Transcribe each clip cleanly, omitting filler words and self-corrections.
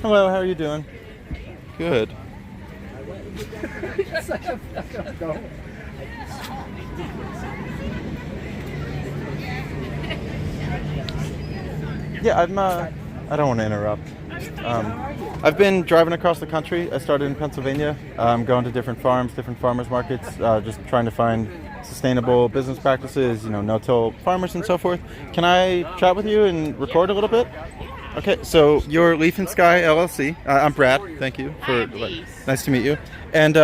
Hello, how are you doing? Good. Yeah, I don't want to interrupt. I've been driving across the country. I started in Pennsylvania, going to different farms, different farmers markets, just trying to find sustainable business practices, no-till farmers and so forth. Can I chat with you and record a little bit? Okay, so you're Leaf and Sky LLC. I'm Brad. Thank you for nice to meet you. And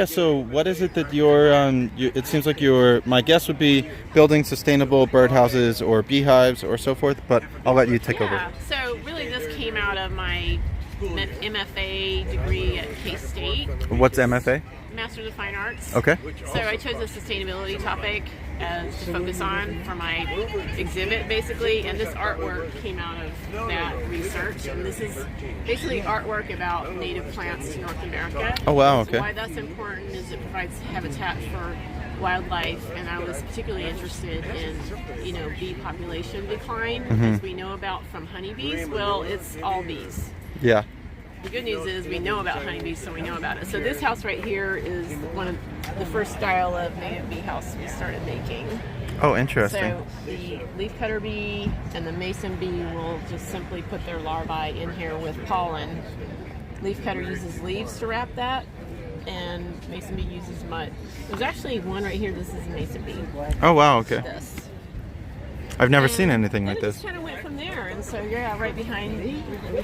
so what is it that it seems like my guess would be building sustainable birdhouses or beehives or so forth, but I'll let you take over. So really this came out of my MFA degree at K-State. What's MFA? Master's of Fine Arts. Okay. So I chose a sustainability topic to focus on for my exhibit, basically, and this artwork came out of that research. And this is basically artwork about native plants to North America. Oh wow! Okay. So why that's important is it provides habitat for wildlife, and I was particularly interested in, bee population decline, as we know about from honeybees. Well, it's all bees. Yeah. The good news is we know about honeybees, so we know about it. So this house right here is one of the first style of native bee house we started making. Oh, interesting. So the leafcutter bee and the mason bee will just simply put their larvae in here with pollen. Leafcutter uses leaves to wrap that, and mason bee uses mud. There's actually one right here. This is a mason bee. Oh wow! Okay. This. I've never seen anything like it this. Just kind of went from there, and so right behind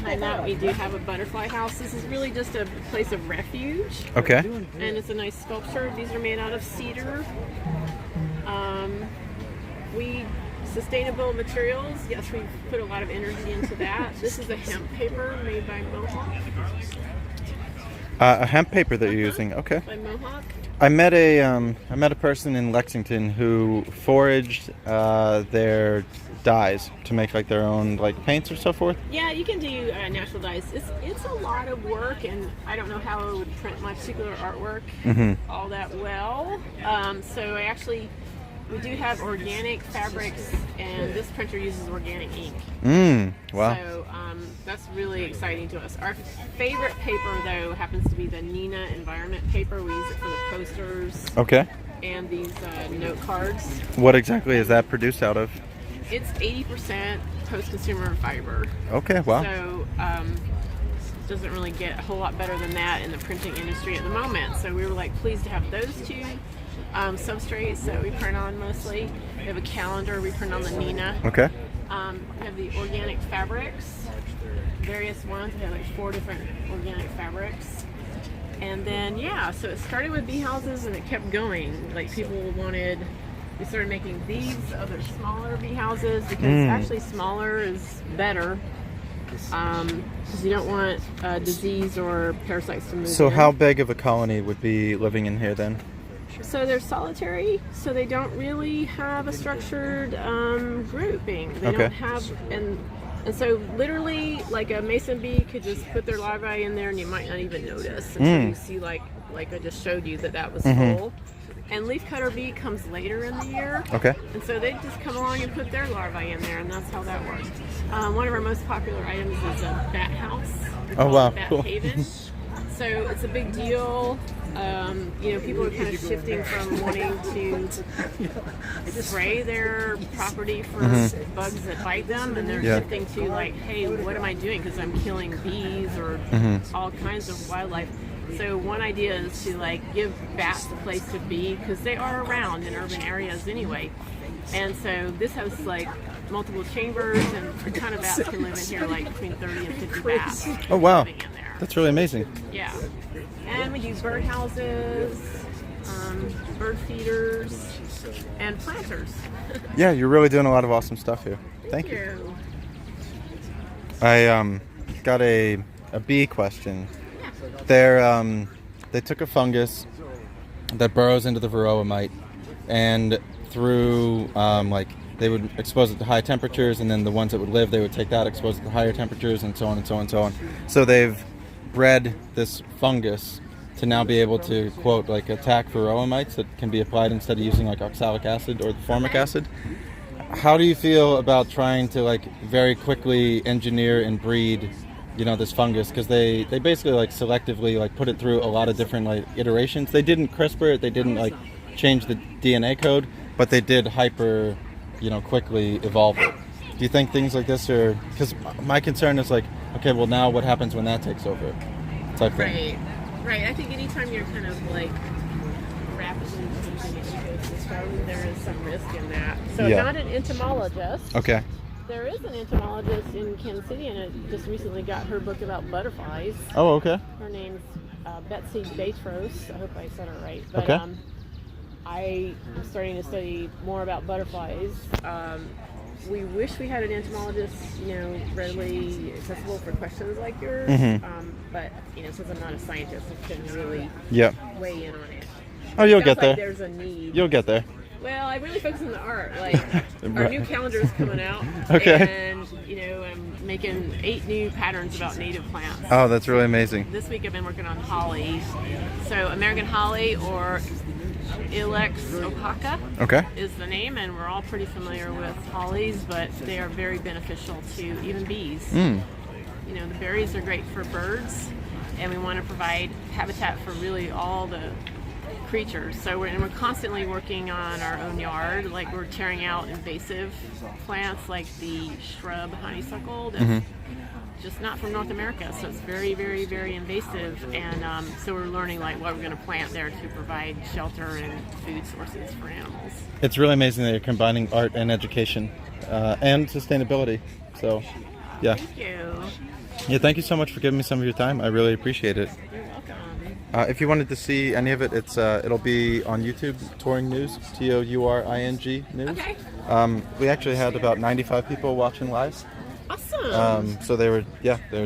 that we do have a butterfly house. This is really just a place of refuge. Okay. And it's a nice sculpture. These are made out of cedar. Sustainable materials. Yes, we put a lot of energy into that. This is a hemp paper made by Mohawk. A hemp paper that you're using. Okay. By Mohawk. I met a person in Lexington who foraged their dyes to make like their own like paints or so forth. Yeah, you can do natural dyes. It's a lot of work, and I don't know how I would print my particular artwork all that well. So we do have organic fabrics, and this printer uses organic ink. Wow. So that's really exciting to us. Our favorite paper, though, happens to be the Nina Environment paper. We use it for the posters. Okay. And these note cards. What exactly is that produced out of? It's 80% post-consumer fiber. Okay, wow. So doesn't really get a whole lot better than that in the printing industry at the moment. So we were pleased to have those two substrates that we print on mostly. We have a calendar we print on the Nina. Okay. We have the organic fabrics, various ones. We have 4 different organic fabrics. And then, so it started with bee houses and it kept going. We started making these other smaller bee houses because actually smaller is better. Because you don't want disease or parasites to move So in. how big of a colony would be living in here then? So they're solitary, so they don't really have a structured grouping. They don't have, and so literally, like a mason bee could just put their larvae in there, and you might not even notice until you see, like I just showed you, that was full. And leafcutter bee comes later in the year. Okay. And so they just come along and put their larvae in there, and that's how that works. One of our most popular items is a bat house. Oh wow! Bat Cool. haven. So it's a big deal. People are kind of shifting from wanting to spray their property for bugs that bite them, and they're shifting to hey, what am I doing? Because I'm killing bees or all kinds of wildlife. So one idea is to give bats a place to be, because they are around in urban areas anyway. And so this has multiple chambers, and a ton of bats can live in here, between 30 and 50 bats. Oh wow, living in there. That's really amazing. Yeah. And we do bird houses, bird feeders, and planters. Yeah, you're really doing a lot of awesome stuff here. Thank you. I got a bee question. Yeah. They took a fungus that burrows into the varroa mite, and through they would expose it to high temperatures, and then the ones that would live, they would take that, expose it to higher temperatures, and so on and so on and so on. So they've bred this fungus to now be able to, quote, attack varroa mites that can be applied instead of using oxalic acid or the formic acid. How do you feel about trying to very quickly engineer and breed this fungus, because they basically like selectively like put it through a lot of different like iterations. They didn't CRISPR it, they didn't like change the DNA code, but they did hyper, quickly evolve it. Do you think things like this are, because my concern is like, okay, well now what happens when that takes over? Type thing. Right. I think anytime you're kind of like rapidly changing an ecosystem, there is some risk in that. So Yeah. not an entomologist. Okay. There is an entomologist in Kansas City, and I just recently got her book about butterflies. Oh, okay. Her name's Betsy Batros. I hope I said it right. But, Okay. I am starting to study more about butterflies. We wish we had an entomologist, readily accessible for questions like yours. But since I'm not a scientist, I couldn't really weigh in on it. Oh, you'll Sounds get there. like there's a need. You'll get there. Well, I really focus on the art. Like our new calendar is coming out, Okay. and I'm making 8 new patterns about native plants. Oh, that's really amazing. This week I've been working on hollies. So American holly, or Ilex opaca, is the name, and we're all pretty familiar with hollies, but they are very beneficial to even bees. The berries are great for birds, and we want to provide habitat for really all the creatures. So we're constantly working on our own yard. Like we're tearing out invasive plants like the shrub honeysuckle that's just not from North America, so it's very, very, very invasive. And so we're learning like what we're going to plant there to provide shelter and food sources for animals. It's really amazing that you're combining art and education and sustainability. So, yeah. Thank you. Yeah, thank you so much for giving me some of your time. I really appreciate it. You're welcome. If you wanted to see any of it, it'll be on YouTube, Touring News, TOURING News. Okay. We actually had about 95 people watching live. Awesome. So they were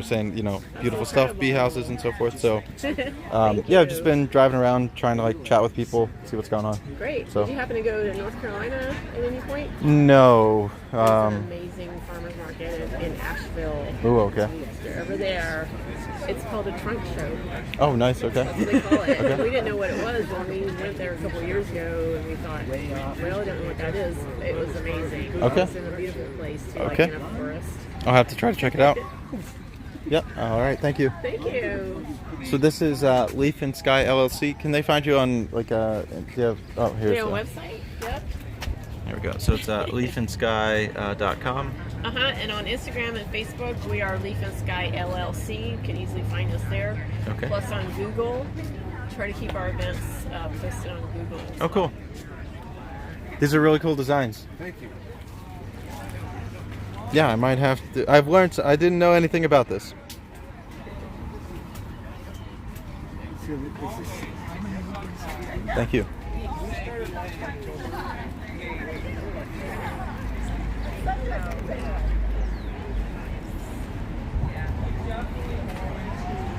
saying, beautiful stuff, bee houses and so forth. So, Thank I've you. just been driving around trying to like chat with people, see what's going on. Great. So. Did you happen to go to North Carolina at any point? No. There's an amazing farmers market in Asheville. Ooh, okay. They're over there. It's called a trunk show. Oh, nice. Okay. That's what they call it. And we didn't know what it was when we went there a couple of years ago, and we thought, well, I don't know what that is. It was amazing. Okay. It's in a beautiful place, too, Okay. like in a forest. I'll have to try to check it out. Yep. All right. Thank you. Thank you. So this is Leaf and Sky LLC. Can they find you on like here's website? Yep. There we go. So it's leafandsky.com. And on Instagram and Facebook, we are Leaf and Sky LLC. You can easily find us there. Okay. Plus on Google. Try to keep our events posted on Google. Oh, cool. These are really cool designs. Thank you. Yeah, I might have to. I've learned. I didn't know anything about this. Thank you.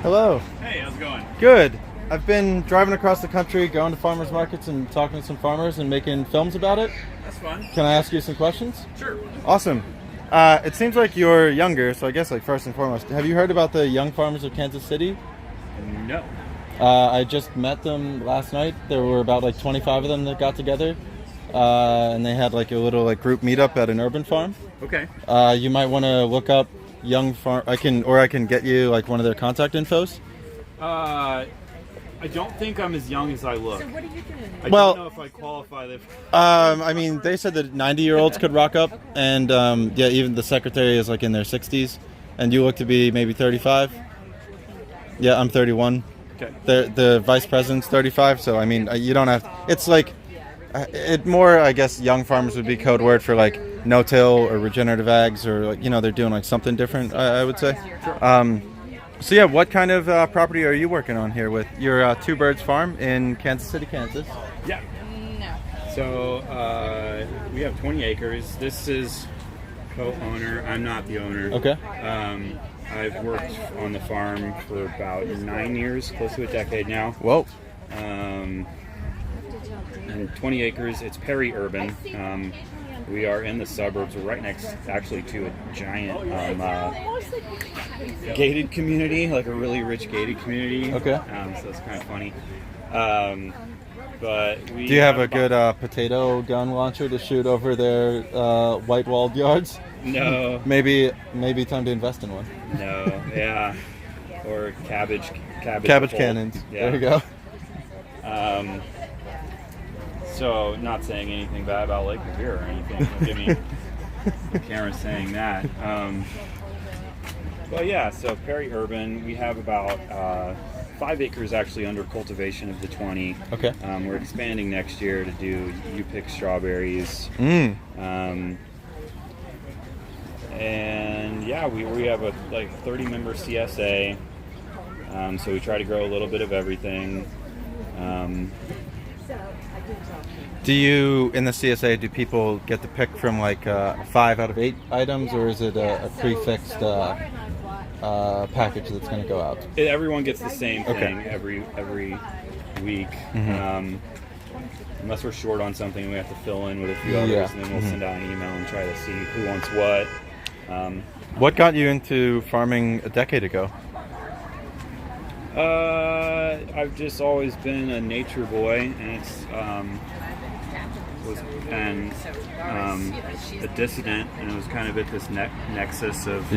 Hello. Hey, how's it going? Good. I've been driving across the country, going to farmers markets and talking to some farmers and making films about it. That's fun. Can I ask you some questions? Sure. Awesome. It seems like you're younger, so I guess like first and foremost, have you heard about the Young Farmers of Kansas City? No. I just met them last night. There were about like 25 of them that got together, and they had like a little like group meetup at an urban farm. Okay. You might want to look up Young Farm. I can get you like one of their contact infos. I don't think I'm as young as I look. What are you doing? I Well- don't know if I qualify there. I mean, they said that 90-year-olds could rock up, and yeah, even the secretary is like in their 60s, and you look to be maybe 35. Yeah, I'm 31. Okay. The vice president's 35, so I mean, you don't have. It's like, it more, I guess, young farmers would be code word for like no-till or regenerative ags, or like, they're doing like something different. I would say. So yeah, what kind of property are you working on here with your Two Birds Farm in Kansas City, Kansas? Yeah. So we have 20 acres. This is co-owner. I'm not the owner. Okay. I've worked on the farm for about 9 years, close to a decade now. Whoa. And 20 acres. It's peri-urban. We are in the suburbs. We're right next, actually, to a giant gated community, like a really rich gated community. Okay. So it's kind of funny. But we Do you have a good potato gun launcher to shoot over their white-walled yards? No. Maybe time to invest in one. No. Yeah. Or cabbage Cannons. Yeah. There you go. So, not saying anything bad about Lake Revere or anything. Don't give me the camera saying that. But yeah, so peri-urban, we have about 5 acres actually under cultivation of the 20. Okay. We're expanding next year to do you-pick strawberries. And yeah, we have a 30-member CSA. So we try to grow a little bit of everything. Do you, in the CSA, do people get to pick from 5 out of 8 items, or is it a prefixed package that's going to go out? Everyone gets the same thing every week. Unless we're short on something, we have to fill in with a few others, and then we'll send out an email and try to see who wants what. What got you into farming a decade ago? I've just always been a nature boy, and a dissident, and it was kind of at this nexus of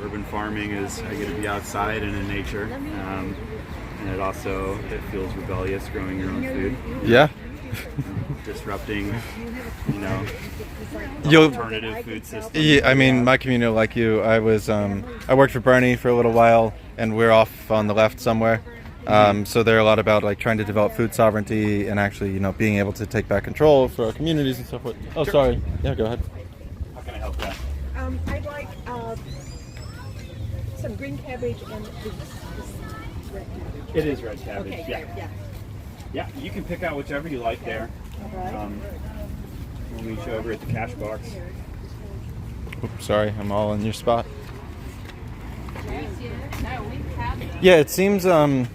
urban farming is I get to be outside and in nature, and it feels rebellious growing your own food. Yeah. Disrupting, alternative food systems. Yeah, I mean, my community, like you, I worked for Bernie for a little while, and we're off on the left somewhere. So they're a lot about trying to develop food sovereignty and actually, being able to take back control for our communities and so forth. Oh, sure. Sorry. Yeah, go ahead. How can I help that? I'd like some green cabbage and this red cabbage. It is red cabbage. Okay, yeah. Yeah, you can pick out whichever you like there. We'll meet you over at the cash box. Oops, sorry, I'm all in your spot. Yeah, it seems that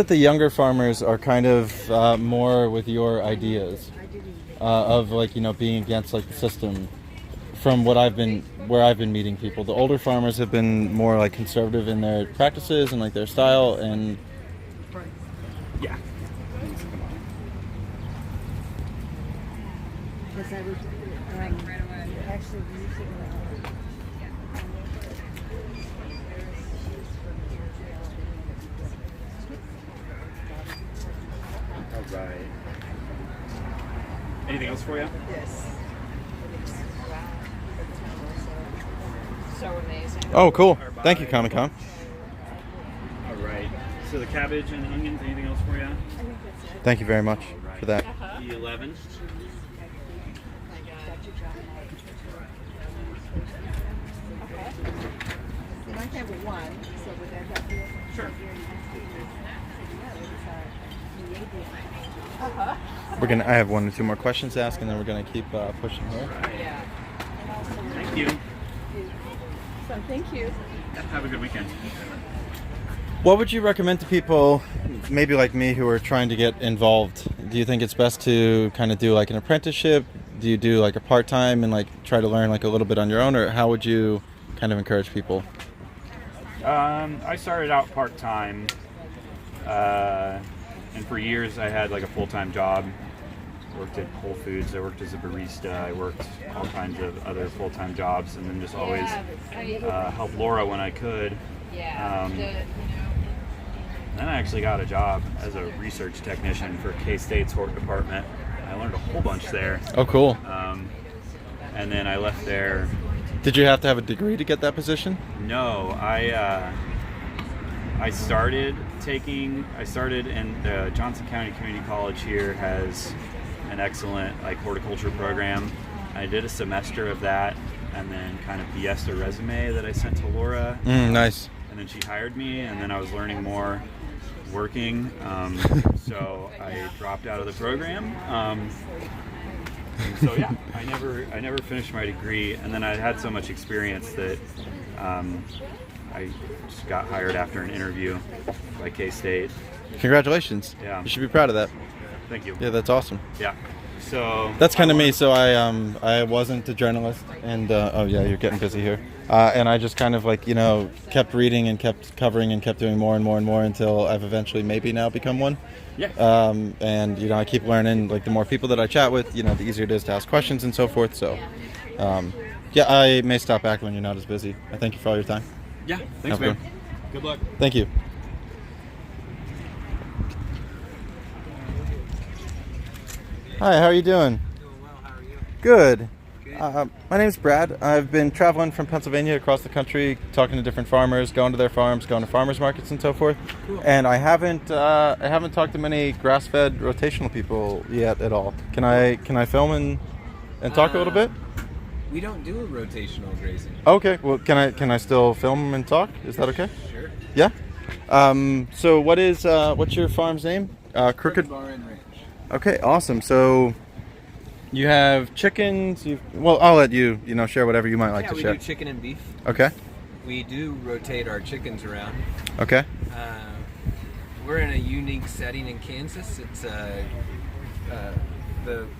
the younger farmers are kind of more with your ideas of being against the system. From where I've been meeting people, the older farmers have been more conservative in their practices and their style and. Yeah. Because I was actually using All right. Anything else for you? Yes. So amazing. Oh, cool. Thank you, Comic-Con. All right. So the cabbage and onions, anything else for you? Thank you very much for that. E11. You might have one, so would that help you? Sure. I have 1 or 2 more questions to ask, and then we're gonna keep pushing here. Yeah. Thank you. So thank you. Have a good weekend. What would you recommend to people, maybe like me, who are trying to get involved? Do you think it's best to kind of do an apprenticeship? Do you do a part-time and try to learn a little bit on your own, or how would you kind of encourage people? I started out part-time, and for years I had a full-time job. Worked at Whole Foods, I worked as a barista, I worked all kinds of other full-time jobs, and then just always helped Laura when I could. Then I actually got a job as a research technician for K-State's Hort Department. I learned a whole bunch there. Oh, cool. And then I left there. Did you have to have a degree to get that position? No, I started in the Johnson County Community College here has an excellent horticulture program. I did a semester of that, and then kind of BS'd a resume that I sent to Laura. Nice. And then she hired me, and then I was learning more working, so I dropped out of the program. So yeah, I never finished my degree, and then I had so much experience that I just got hired after an interview by K-State. Congratulations. Yeah. You should be proud of that. Thank you. Yeah, that's awesome. Yeah. So that's kind of me. So I wasn't a journalist, and oh yeah, you're getting busy here. And I just kind of kept reading and kept covering and kept doing more and more and more until I've eventually maybe now become one. Yeah. And I keep learning. The more people that I chat with, the easier it is to ask questions and so forth. So Yeah, I may stop back when you're not as busy. I thank you for all your time. Yeah, thanks, Okay. man. Good luck. Thank you. Hi, how are you doing? Doing well, how are you? Good. Good. My name's Brad. I've been traveling from Pennsylvania across the country, talking to different farmers, going to their farms, going to farmers markets and so forth. Cool. And I haven't talked to many grass-fed rotational people yet at all. Can I film and talk a little bit? We don't do a rotational grazing. Okay. Well, can I still film and talk? Is that okay? Sure. Yeah. So what's your farm's name? Crooked Bar and Ranch. Okay, awesome. So you have chickens. I'll let you share whatever you might like Yeah, to we share. do chicken and beef. Okay. We do rotate our chickens around. Okay. We're in a unique setting in Kansas. It's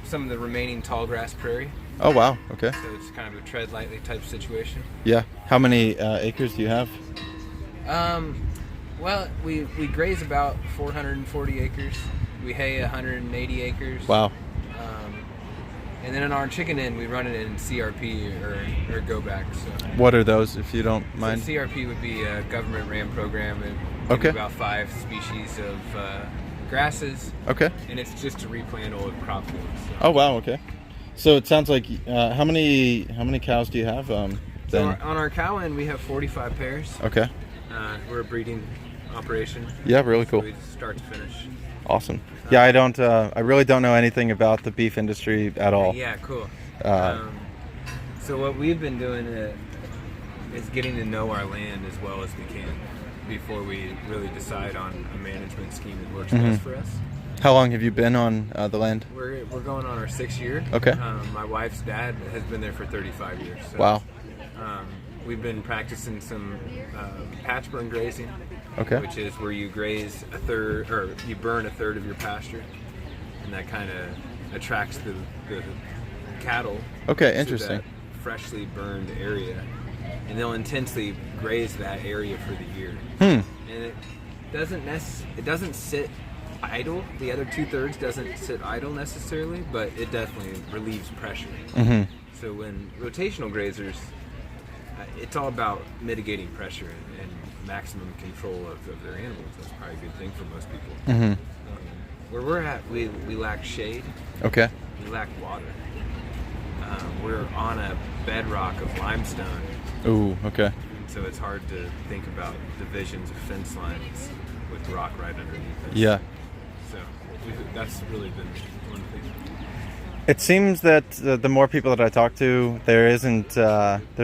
some of the remaining tall grass prairie. Oh wow. Okay. So it's kind of a tread lightly type situation. Yeah. How many acres do you have? Well, we graze about 440 acres. We hay 180 acres. Wow. And then in our chicken end, we run it in CRP or go back. So. What are those, if you don't mind? So CRP would be a government RAM program. And Okay. about 5 species of grasses. Okay. And it's just to replant old crop fields. So. Oh wow. Okay. So it sounds like how many cows do you have? So Then. on our cow end, we have 45 pairs. Okay. We're a breeding operation. Yeah. Really So cool. we start to finish. Awesome. Yeah. I really don't know anything about the beef industry at all. Yeah, cool. Uh, So what we've been doing is getting to know our land as well as we can before we really decide on a management scheme that works best for us. How long have you been on the land? We're going on our 6th year. Okay. My wife's dad has been there for 35 years. So, Wow. We've been practicing some patch burn grazing, Okay. which is where you graze a third, or you burn a third of your pasture, and that kind of attracts the cattle. Okay, to interesting. that freshly burned area, and they'll intensely graze that area for the year. And it doesn't sit idle. The other 2/3 doesn't sit idle necessarily, but it definitely relieves pressure. So when rotational grazers, it's all about mitigating pressure and maximum control of their animals. That's probably a good thing for most people. Where we're at, we lack shade. Okay. We lack water. We're on a bedrock of limestone, Ooh. Okay. and so it's hard to think about divisions of fence lines with rock right underneath us. Yeah. So that's really been one thing. It seems that the more people that I talk to, there's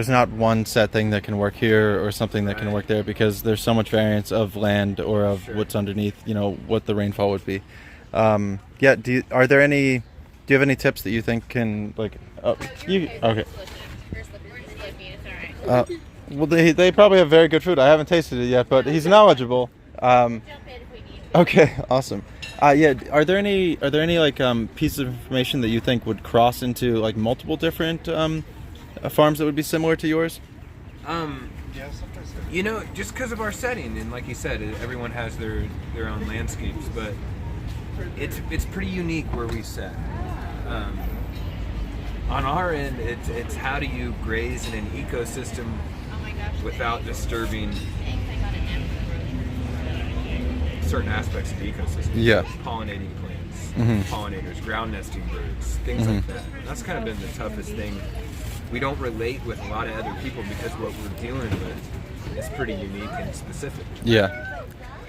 not one set thing that can work here or something that can Right. work there, because there's so much variance of land or of Sure. what's underneath, what the rainfall would be. Yeah. Do you have any tips that you think can okay. Well, they probably have very good food. I haven't tasted it yet, but he's knowledgeable. Okay, awesome. Yeah, are there any like pieces of information that you think would cross into like multiple different farms that would be similar to yours? Just because of our setting, and like you said, everyone has their own landscapes, but it's pretty unique where we set. On our end, it's how do you graze in an ecosystem without disturbing certain aspects of the ecosystem. Yeah. Pollinating plants, pollinators, ground nesting birds, things like that. That's kind of been the toughest thing. We don't relate with a lot of other people because what we're dealing with is pretty unique and specific. Yeah.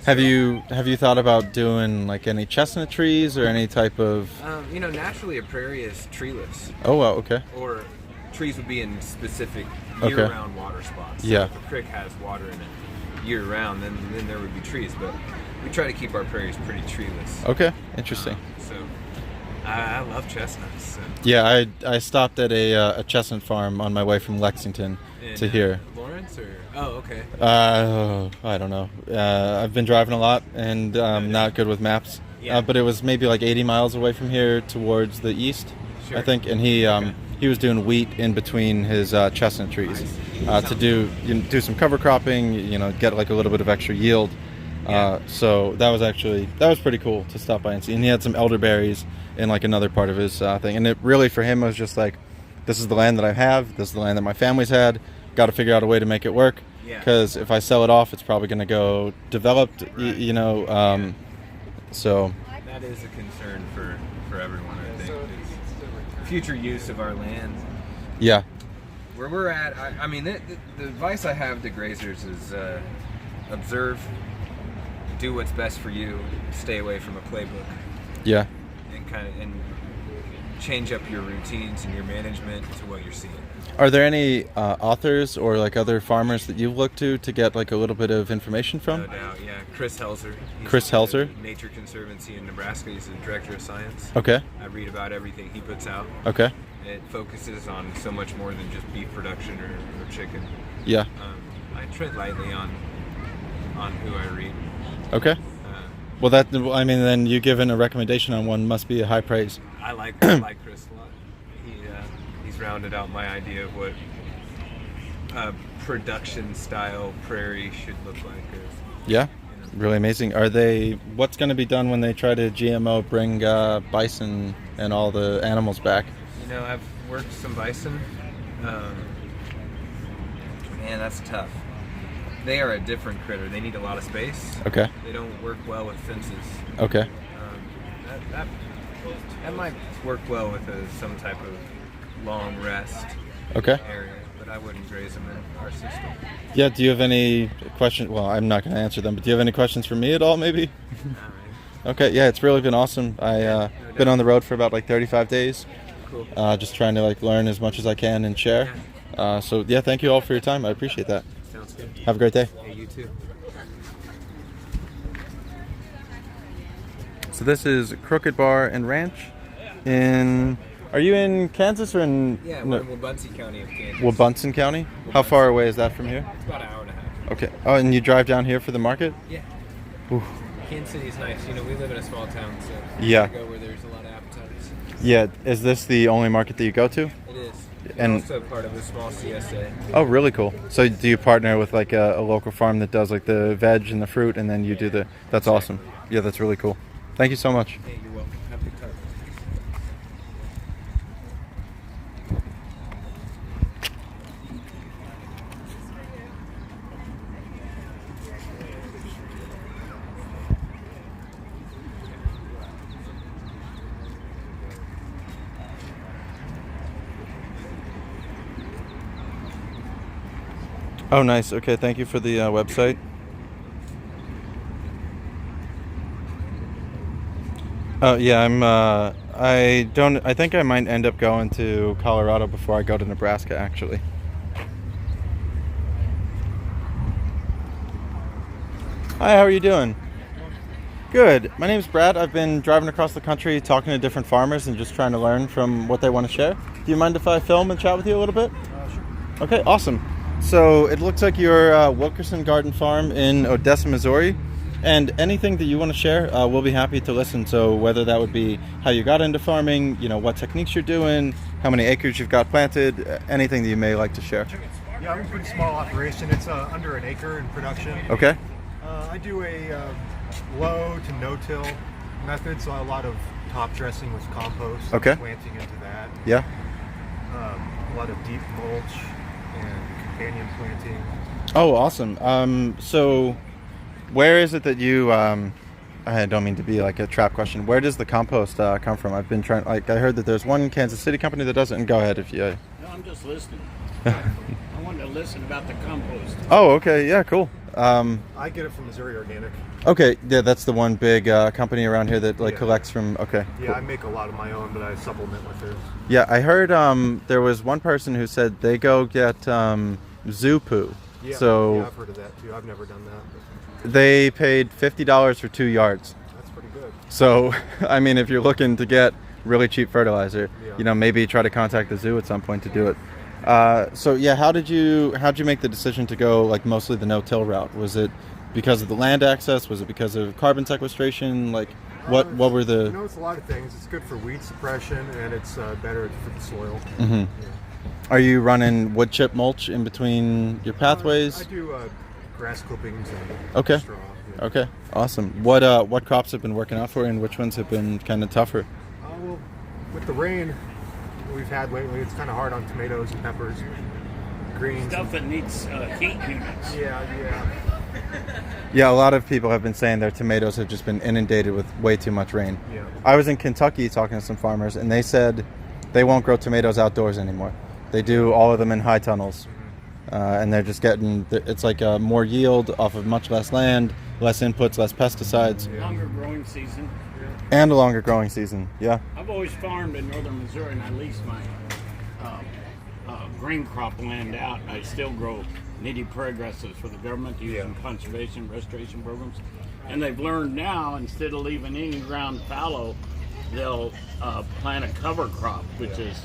Have you thought about doing like any chestnut trees or any type of? Naturally a prairie is treeless, Oh wow. Okay. or trees would be in specific Okay. year-round water spots. So Yeah. if a creek has water in it year-round, then there would be trees. But we try to keep our prairies pretty treeless. Okay. Interesting. So I love chestnuts. So. Yeah, I stopped at a chestnut farm on my way from Lexington to here. Lawrence or okay. I don't know. I've been driving a lot and not good with maps. Yeah. But it was maybe like 80 miles away from here towards the east, Sure. I think. And he was doing wheat in between his chestnut trees to do some cover cropping. Get like a little bit of extra yield. Yeah. So that was pretty cool to stop by and see. And he had some elderberries in like another part of his thing. And it really for him was just like this is the land that I have. This is the land that my family's had. Got to figure out a way to make it work. Yeah. Because if I sell it off, it's probably going to go developed. Right. So that is a concern for everyone, I think. Is future use of our land. yeah. Where we're at, I mean, the advice I have to grazers is observe, do what's best for you, stay away from a playbook, Yeah. and change up your routines and your management to what you're seeing. Are there any authors or like other farmers that you've looked to get like a little bit of information from? No doubt, yeah. Chris Helzer. Chris Helzer? Nature Conservancy in Nebraska. He's the director of science. Okay. I read about everything he puts out. Okay. It focuses on so much more than just beef production or chicken. Yeah. I tread lightly on who I read. Okay. Well, then you given a recommendation on one must be a high praise. I like Chris a lot. He's rounded out my idea of what production style prairie should look like. Yeah. Really amazing. What's going to be done when they try to GMO bring bison and all the animals back? You know, I've worked some bison. Man, that's tough. They are a different critter. They need a lot of space. Okay. They don't work well with fences. Okay. That might work well with some type of long rest Okay. area, but I wouldn't graze them in our system. Yeah, do you have any questions? Well, I'm not going to answer them, but do you have any questions for me at all, maybe? All right. Okay, yeah, it's really been awesome. I've been on the road for about like 35 days, Cool. just trying to like learn as much as I can and share. So yeah, thank you all for your time. I appreciate that. Sounds good. Have a great day. Hey, you too. So this is Crooked Bar and Ranch are you in Kansas or in Yeah, we're in Wabaunsee County of Kansas. Wabaunsee County? How far away is that from here? It's about an hour and a half. Okay. Oh, and you drive down here for the market? Yeah. Ooh. Kansas City's nice. You know, we live in a small town, so Yeah. we go where there's a lot of appetites. Yeah. Is this the only market that you go to? It is. And- also part of a small CSA. Oh, really cool. So do you partner with like a local farm that does like the veg and the fruit, and then you do that's awesome. Yeah, that's really cool. Thank you so much. Hey, you're welcome. Have a good time. Oh, nice. Okay, thank you for the website. Oh, yeah, I think I might end up going to Colorado before I go to Nebraska, actually. Hi, how are you doing? Good. My name's Brad. I've been driving across the country talking to different farmers and just trying to learn from what they want to share. Do you mind if I film and chat with you a little bit? Sure. Okay, awesome. So it looks like you're Wilkerson Garden Farm in Odessa, Missouri. And anything that you want to share, we'll be happy to listen. So whether that would be how you got into farming, what techniques you're doing, how many acres you've got planted, anything that you may like to share. Yeah, I'm a pretty small operation. It's under an acre in production. Okay. I do a low to no-till method, so a lot of top dressing with compost. Okay. Planting into that. Yeah. A lot of deep mulch and companion planting. Oh, awesome. So where is it that you, I don't mean to be like a trap question, where does the compost come from? I've been trying, I heard that there's one Kansas City company that does it, and go ahead if you... No, I'm just listening. I wanted to listen about the compost. Oh, okay, yeah, cool. I get it from Missouri Organic. Okay, yeah, that's the one big company around here that Yeah. collects from, okay. Yeah, Cool. I make a lot of my own, but I supplement with theirs. Yeah, I heard there was one person who said they go get zoo poo. Yeah, So yeah, I've heard of that too. I've never done that, but they paid $50 for 2 yards. that's pretty good. So, I mean, if you're looking to get really cheap fertilizer, Yeah. maybe try to contact the zoo at some point to do it. So yeah, how'd you make the decision to go like mostly the no-till route? Was it because of the land access? Was it because of carbon sequestration? Like, what were the? It's a lot of things. It's good for weed suppression, and it's better for the soil. Mhm. Yeah. Are you running wood chip mulch in between your pathways? I do grass clippings and Okay. straw. Yeah. Okay, awesome. What crops have been working out for you, and which ones have been kind of tougher? Well, with the rain, we've had lately. It's kind of hard on tomatoes and peppers, greens. Stuff that needs heat units. Yeah. Yeah, a lot of people have been saying their tomatoes have just been inundated with way too much rain. Yeah. I was in Kentucky talking to some farmers, and they said they won't grow tomatoes outdoors anymore. They do all of them in high tunnels, and they're just getting, it's like more yield off of much less land, less inputs, less pesticides, Longer growing season. and a longer growing season. Yeah. I've always farmed in northern Missouri, and I leased my grain crop land out. I still grow native progressives for the government to use in conservation restoration programs. And they've learned now, instead of leaving any ground fallow, they'll plant a cover crop, which is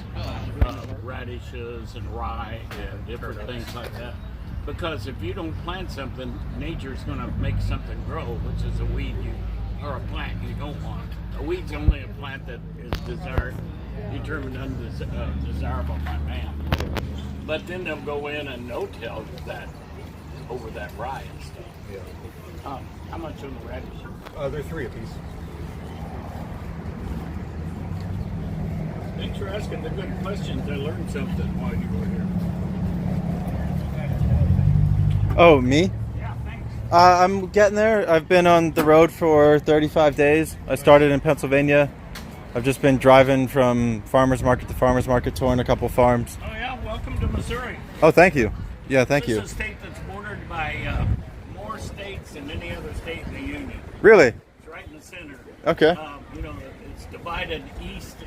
radishes and rye and different things like that. Because if you don't plant something, nature's going to make something grow, which is a weed or a plant you don't want. A weed's only a plant that is determined undesirable by man. But then they'll go in and no-till that over that rye and stuff. Yeah. How much on the radish? They're 3 apiece. Thanks for asking the good questions. I learned something while you were here. Oh, me? Yeah, thanks. I'm getting there. I've been on the road for 35 days. I started in Pennsylvania. I've just been driving from farmer's market to farmer's market, touring a couple farms. Oh yeah, welcome to Missouri. Oh, thank you. Yeah, thank you. This is a state that's bordered by more states than any other state in the union. Really? It's right in the center. Okay. It's divided east.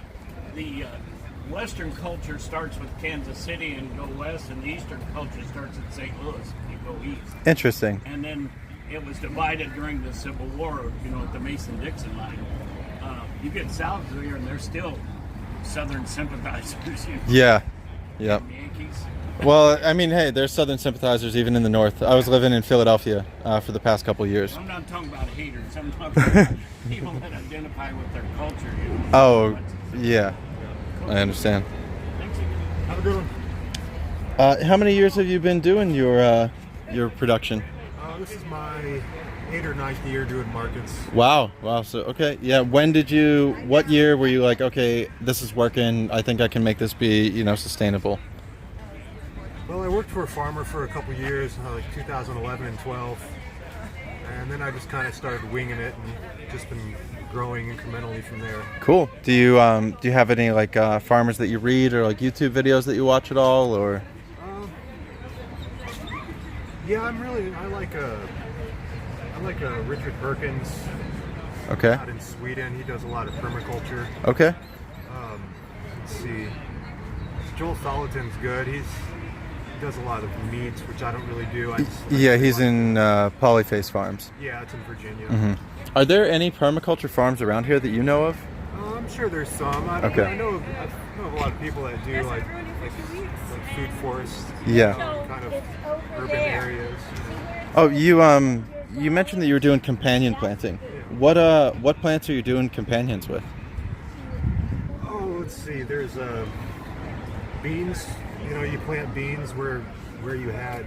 The western culture starts with Kansas City and go west, and the eastern culture starts at St. Louis. You go east. Interesting. And then it was divided during the Civil War, at the Mason-Dixon line. You get south of here, and they're still Southern sympathizers. Yeah. Yep. Yankees. Well, I mean, hey, there's Southern sympathizers even in the North. I was living in Philadelphia for the past couple years. I'm not talking about haters. I'm talking about people that identify with their culture. Oh, yeah. I understand. Thanks again. Have a good one. How many years have you been doing your production? This is my 8th or 9th year doing markets. Wow. So, okay. Yeah. What year were you like, okay, this is working. I think I can make this be, sustainable? Well, I worked for a farmer for a couple years, like 2011 and 12. And then I just kind of started winging it and just been growing incrementally from there. Cool. Do you have any like farmers that you read or like YouTube videos that you watch at all, or? Yeah, I like Richard Perkins. Okay. Out in Sweden, he does a lot of permaculture. Okay. Let's see. Joel Salatin's good. He does a lot of meats, which I don't really do. Yeah, he's in Polyface Farms. Yeah, it's in Virginia. Mm-hmm. Are there any permaculture farms around here that you know of? I'm sure there's some. I know of a lot of people that do like food forests. Yeah. Kind of urban areas. Oh, you mentioned that you were doing companion planting. Yeah. What plants are you doing companions with? Oh, let's see. There's beans. You plant beans where you had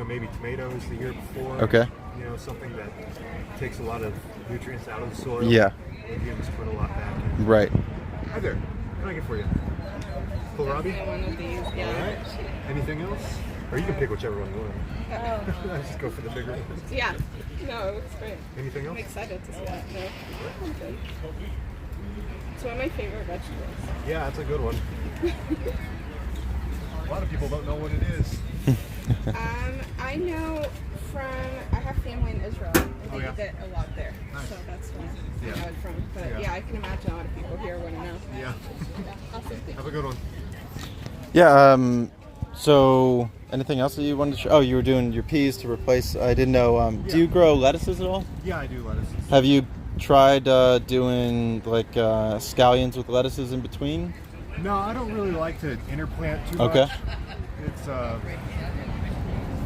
maybe tomatoes the year before. Okay. Something that takes a lot of nutrients out of the soil. Yeah. Legumes put a lot back in. Right. Hi there. What can I get for you? Kohlrabi? One of these, yeah. All right. Anything else? Or you can pick whichever one you want. I just go for the bigger ones. Yeah. No, it looks great. Anything else? I'm excited to see that. No, I'm good. It's one of my favorite vegetables. Yeah, that's a good one. A lot of people don't know what it is. I know I have family in Israel, and they eat it a lot there. Nice. So that's where I know it from. But Yeah. yeah, I can imagine a lot of people here want to know. Yeah. Yeah, awesome. Thank Have a good one. Yeah. So anything else that you wanted to show? Oh, you were doing your peas to replace. I didn't know. Do you grow lettuces at all? Yeah, I do lettuces. Have you tried doing like scallions with lettuces in between? No, I don't really like to interplant too Okay. much. It's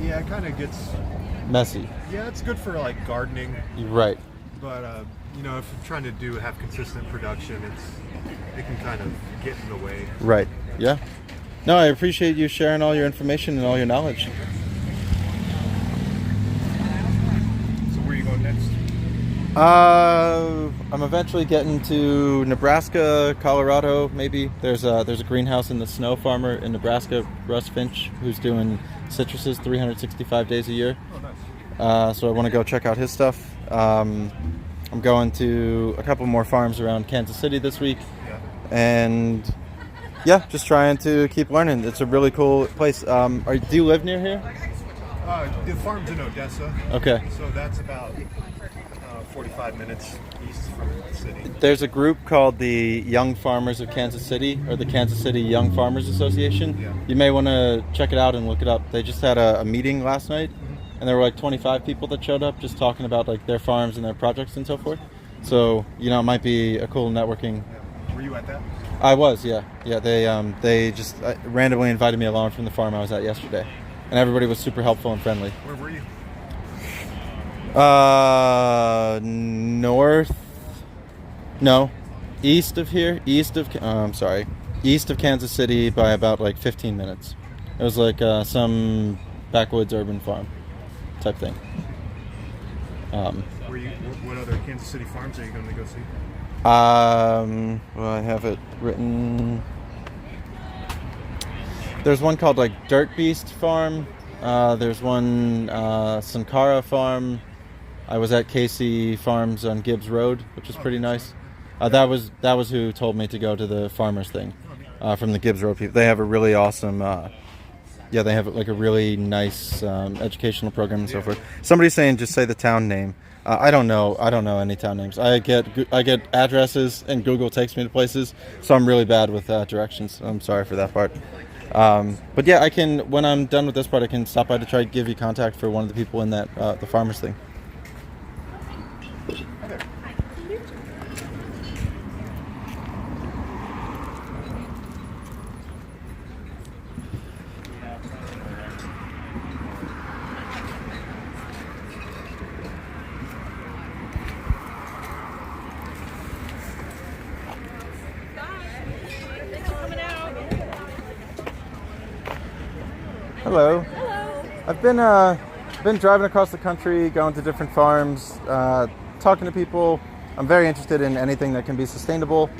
it kind of gets Messy. Yeah, it's good for like gardening, Right. but if you're trying to have consistent production, it can kind of get in the way. Right. Yeah. No, I appreciate you sharing all your information and all your knowledge. So where are you going next? I'm eventually getting to Nebraska, Colorado, maybe. There's a greenhouse in the Snow Farmer in Nebraska, Russ Finch, who's doing citruses 365 days a year. Oh, nice. So I want to go check out his stuff. I'm going to a couple more farms around Kansas City this week. Yeah. And yeah, just trying to keep learning. It's a really cool place. Do you live near here? The farm's in Odessa. Okay. So that's about 45 minutes east from the city. There's a group called the Young Farmers of Kansas City, or the Kansas City Young Farmers Association. Yeah. You may want to check it out and look it up. They just had a meeting last night, and there were like 25 people that showed up just talking about like their farms and their projects and so forth. So, it might be a cool networking. Yeah. Were you at that? I was, yeah. Yeah, they just randomly invited me along from the farm I was at yesterday. And everybody was super helpful and friendly. Where were you? East of here. East of Kansas City by about like 15 minutes. It was like some backwoods urban farm type thing. What other Kansas City farms are you going to go see? Well, I have it written. There's one called like Dirt Beast Farm. There's one Sankara Farm. I was at Casey Farms on Gibbs Road, which is pretty nice. That was who told me to go to the farmers thing from the Gibbs Road people. They have a really awesome. They have like a really nice educational program and so forth. Somebody's saying just say the town name. I don't know any town names. I get addresses and Google takes me to places, so I'm really bad with directions. I'm sorry for that part. But yeah, I can, when I'm done with this part, I can stop by to try to give you contact for one of the people in that the farmers thing. Hello. I've been driving across the country, going to different farms, talking to people. I'm very interested in anything that can be sustainable.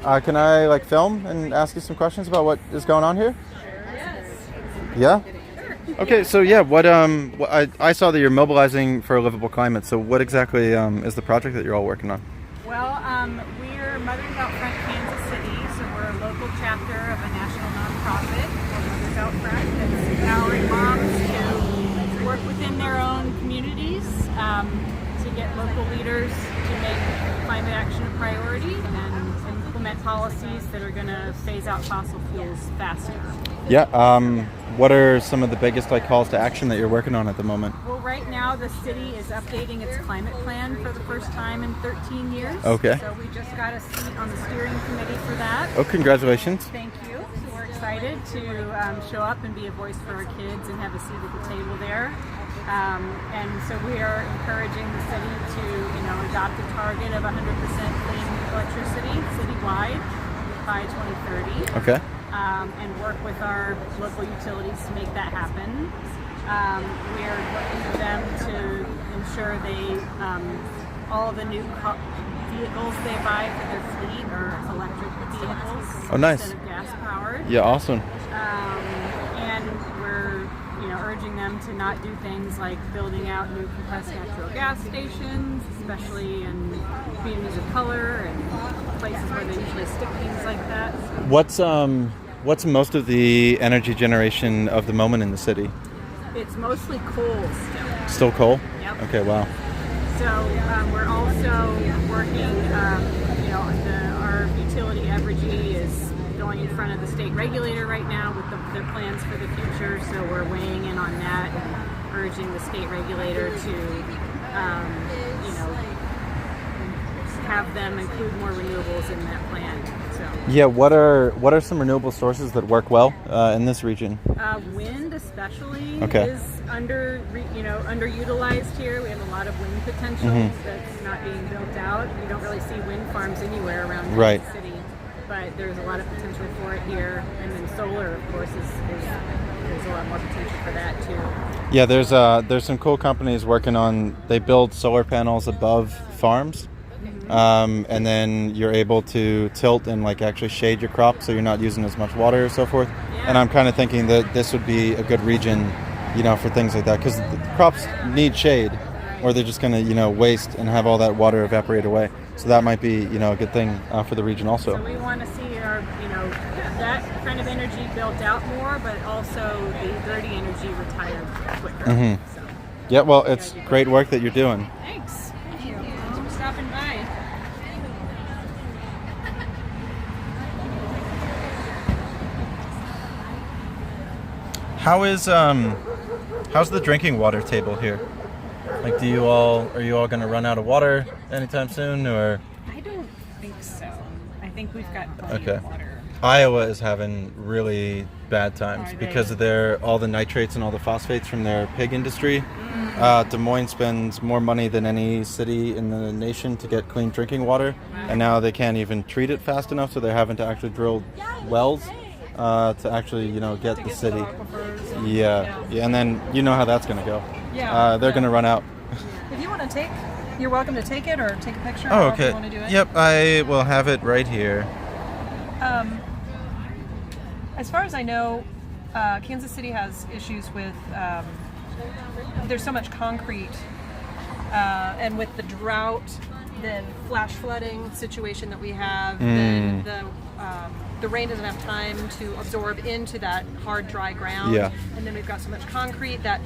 Can I like film and ask you some questions about what is going on here? Yeah. Okay. So yeah, I saw that you're mobilizing for a livable climate. So what exactly is the project that you're all working on? Well, we're Mothers Out Front Kansas City, so we're a local chapter of a national nonprofit called Mothers Out Front that's empowering moms to work within their own communities, to get local leaders to make climate action a priority and implement policies that are going to phase out fossil fuels faster. Yeah. What are some of the biggest like calls to action that you're working on at the moment? Well, right now the city is updating its climate plan for the first time in 13 years. Okay. So we just got a seat on the steering committee for that. Oh, congratulations. Thank you. So we're excited to show up and be a voice for our kids and have a seat at the table there. And so we are encouraging the city to, adopt a target of 100% clean electricity citywide by 2030. Okay. And work with our local utilities to make that happen. We are working with them to ensure all the new vehicles they buy for their fleet are electric vehicles. Oh, nice. Instead of gas powered. Yeah, awesome. And we're urging them to not do things like building out new compressed natural gas stations, especially in communities of color and places where they usually stick things like that. What's most of the energy generation of the moment in the city? It's mostly coal still. Still coal? Yep. Okay, wow. So we're also working, our utility Evergy is going in front of the state regulator right now with their plans for the future. So we're weighing in on that and urging the state regulator to, have them include more renewables in that plan. So. Yeah, what are some renewable sources that work well in this region? Wind especially is underutilized here. We have a lot of wind potential that's not being built out. You don't really see wind farms anywhere around Kansas City, but there's a lot of potential for it here. And then solar, of course, is there's a lot more potential for that too. Yeah, there's some cool companies working on. They build solar panels above farms, and then you're able to tilt and like actually shade your crop, so you're not using as much water or so forth. Yeah. And I'm kind of thinking that this would be a good region, for things like that, because the crops need shade, or they're just gonna waste and have all that water evaporate away. So that might be a good thing for the region also. So we want to see our that kind of energy built out more, but also the dirty energy retired quicker. So, Yeah, well, it's great work that you're doing. thanks. Thank you. Thanks for stopping by. How's the drinking water table here? Like, are you all going to run out of water anytime soon, or? I don't think so. I think we've got plenty of water. Iowa is having really bad times Are they? because of all the nitrates and all the phosphates from their pig industry. Des Moines spends more money than any city in the nation to get clean drinking water, and now they can't even treat it fast enough, so they're having to actually drill wells to actually get the city. Yeah, and then how that's going to go. Yeah. They're going to run out. If you want to you're welcome to take it or take a picture. Oh, If you okay. want to do it. Yep, I will have it right here. As far as I know, Kansas City has issues with there's so much concrete, and with the drought, then flash flooding situation that we have, then the rain doesn't have time to absorb into that hard, dry ground. Yeah. And then we've got so much concrete that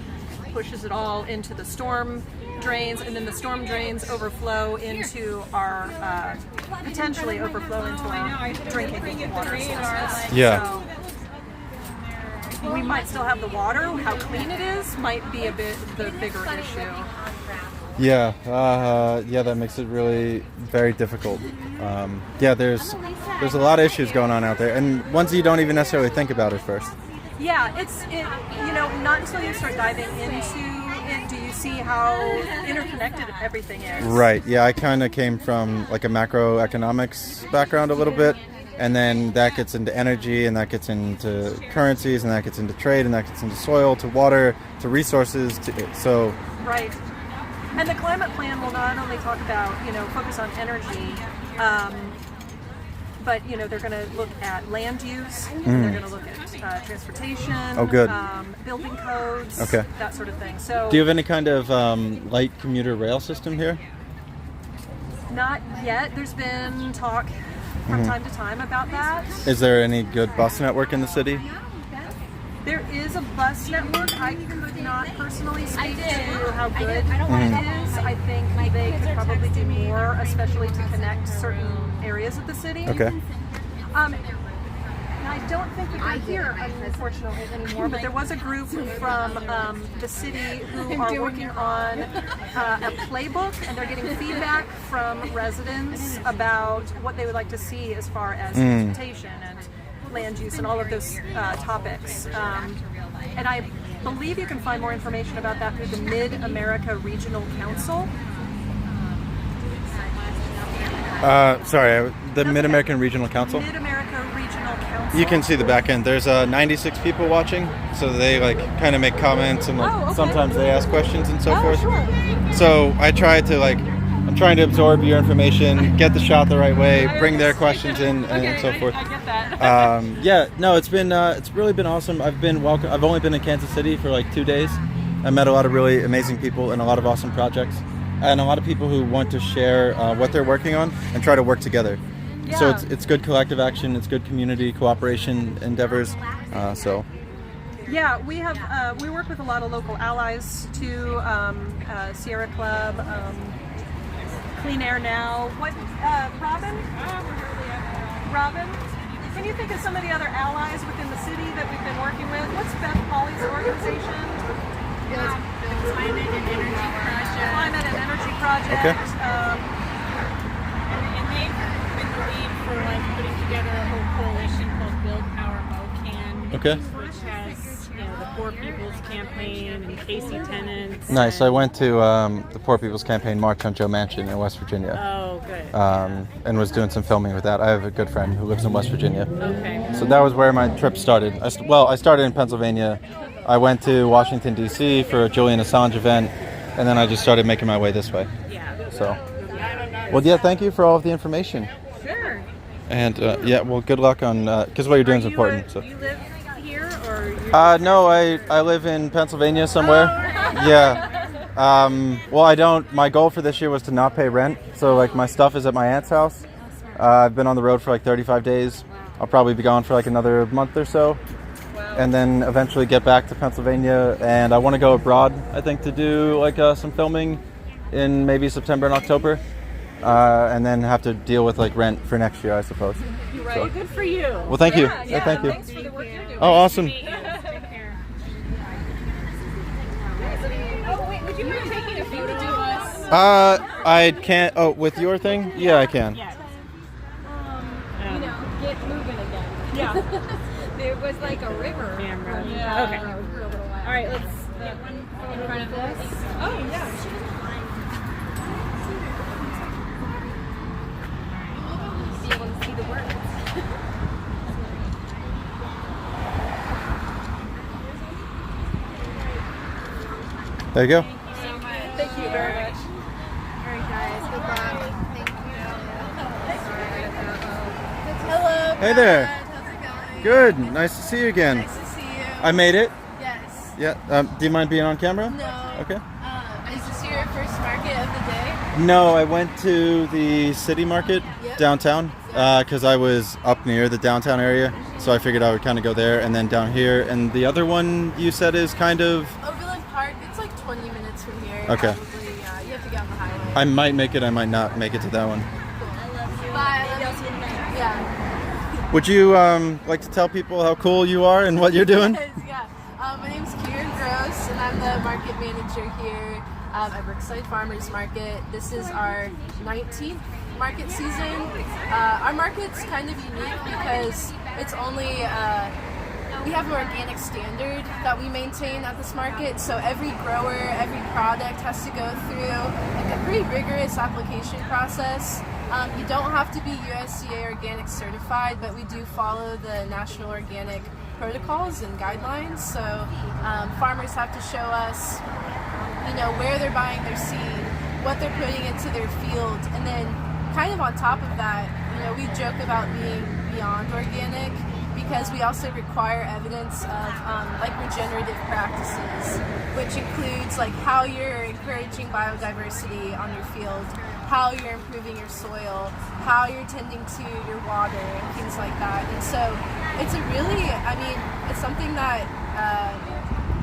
pushes it all into the storm drains, and then the storm drains overflow into our potentially overflow into our drinking water sources. Yeah. So we might still have the water. How clean it is might be the bigger issue. Yeah, that makes it really very difficult. There's a lot of issues going on out there, and ones you don't even necessarily think about at first. Yeah, not until you start diving into it do you see how interconnected everything is. Right. Yeah, I kind of came from like a macroeconomics background a little bit, and then that gets into energy, and that gets into currencies, and that gets into trade, and that gets into soil, to water, to resources. Right. And the climate plan will not only talk about, focus on energy, but, they're going to look at land use, and they're going to look at transportation, building codes, that sort of thing. So, do you have any kind of light commuter rail system here? Not yet. There's been talk from time to time about that. Is there any good bus network in the city? There is a bus network. I could not personally speak to how good it is. I think they could probably do more, especially to connect certain areas of the city. Okay. I don't think that they're here, unfortunately, anymore, but there was a group from the city who are working on a playbook, and they're getting feedback from residents about what they would like to see as far as transportation and land use and all of those topics. And I believe you can find more information about that through the Mid-America Regional Council. The Mid-American Regional Council? Mid-America Regional Council. You can see the back end. There's 96 people watching, so they kind of make comments, and sometimes they ask questions and so forth. Sure. So I try to I'm trying to absorb your information, get the shot the right way, bring their questions in, and so forth. I get that. It's really been awesome. I've only been in Kansas City for 2 days. I met a lot of really amazing people and a lot of awesome projects, and a lot of people who want to share what they're working on and try to work together. Yeah. So it's good collective action, it's good community cooperation endeavors. Yeah, we have we work with a lot of local allies too. Sierra Club, Clean Air Now. Robin, can you think of some of the other allies within the city that we've been working with? What's Beth Hollies' organization? The Climate and Energy Project. Climate and Energy Project. Okay. And they've been the lead for putting together a whole coalition called Build Power MoCan. Okay. Which has the Poor People's Campaign and Casey Tenants. Nice. I went to the Poor People's Campaign March on Joe Manchin in West Virginia. Oh, good. And was doing some filming with that. I have a good friend who lives in West Virginia. Okay. So that was where my trip started. I started in Pennsylvania, I went to Washington, D.C. for a Julian Assange event, and then I just started making my way this way. Yeah. So, well, yeah, thank you for all of the information. Sure. And, yeah, well, good luck on, because what you're doing is important. So. You live here, or you're No, I live in Pennsylvania somewhere. Oh. Yeah. Well, I don't. My goal for this year was to not pay rent. So, like, my stuff is at my aunt's house. I've been on the road for like 35 days. I'll probably be gone for like another month or so. And then eventually get back to Pennsylvania. And I want to go abroad, I think, to do like some filming in maybe September and October. And then have to deal with like rent for next year, I suppose. right. So. Good for you. Well, thank you. Yeah, thank you. Thanks for the work you're doing. Oh, awesome. Take care. Oh, wait, would you mind taking a photo of us? I can't. Oh, with your thing? Yeah, I can. Yeah. Get moving again. Yeah. There was like a river. Camera. Yeah. Okay. For a little while. All right. Let's. Get one in front of this. Oh, yeah. Be able to see the words. There you go. Thank you very much. All right, guys. Good luck. Thank you. Hello. Hey there. How's it going? Good. Nice to see you again. Nice to see you. I made it. Yes. Yeah. Do you mind being on camera? No. Okay. Is this your first market of the day? No, I went to the city market Yep. downtown because I was up near the downtown area, so I figured I would kind of go there and then down here. And the other one you said is kind of. Overland Park. It's like 20 minutes from here. Okay. Probably, you have to get on the highway. I might make it. I might not make it to that one. Bye. I love you. Yeah. Would you like to tell people how cool you are and what you're doing? Yeah. My name's Kieran Gross, and I'm the market manager here at Brookside Farmers Market. This is our 19th market season. Our market's kind of unique because it's only we have an organic standard that we maintain at this market. So every grower, every product has to go through like a pretty rigorous application process. You don't have to be USDA organic certified, but we do follow the national organic protocols and guidelines. So farmers have to show us, where they're buying their seed, what they're putting into their field, and then kind of on top of that, we joke about being beyond organic because we also require evidence of like regenerative practices, which includes like how you're encouraging biodiversity on your field, how you're improving your soil, how you're tending to your water and things like that. And so it's a really, it's something that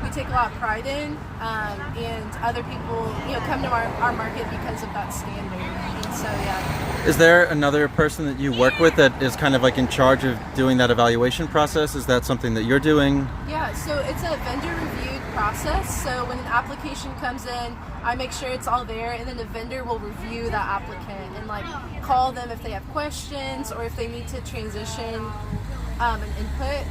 we take a lot of pride in, and other people, come to our market because of that standard. And so, yeah. Is there another person that you work with that is kind of like in charge of doing that evaluation process? Is that something that you're doing? Yeah, so it's a vendor reviewed process. So when an application comes in, I make sure it's all there, and then the vendor will review that applicant and like call them if they have questions or if they need to transition an input.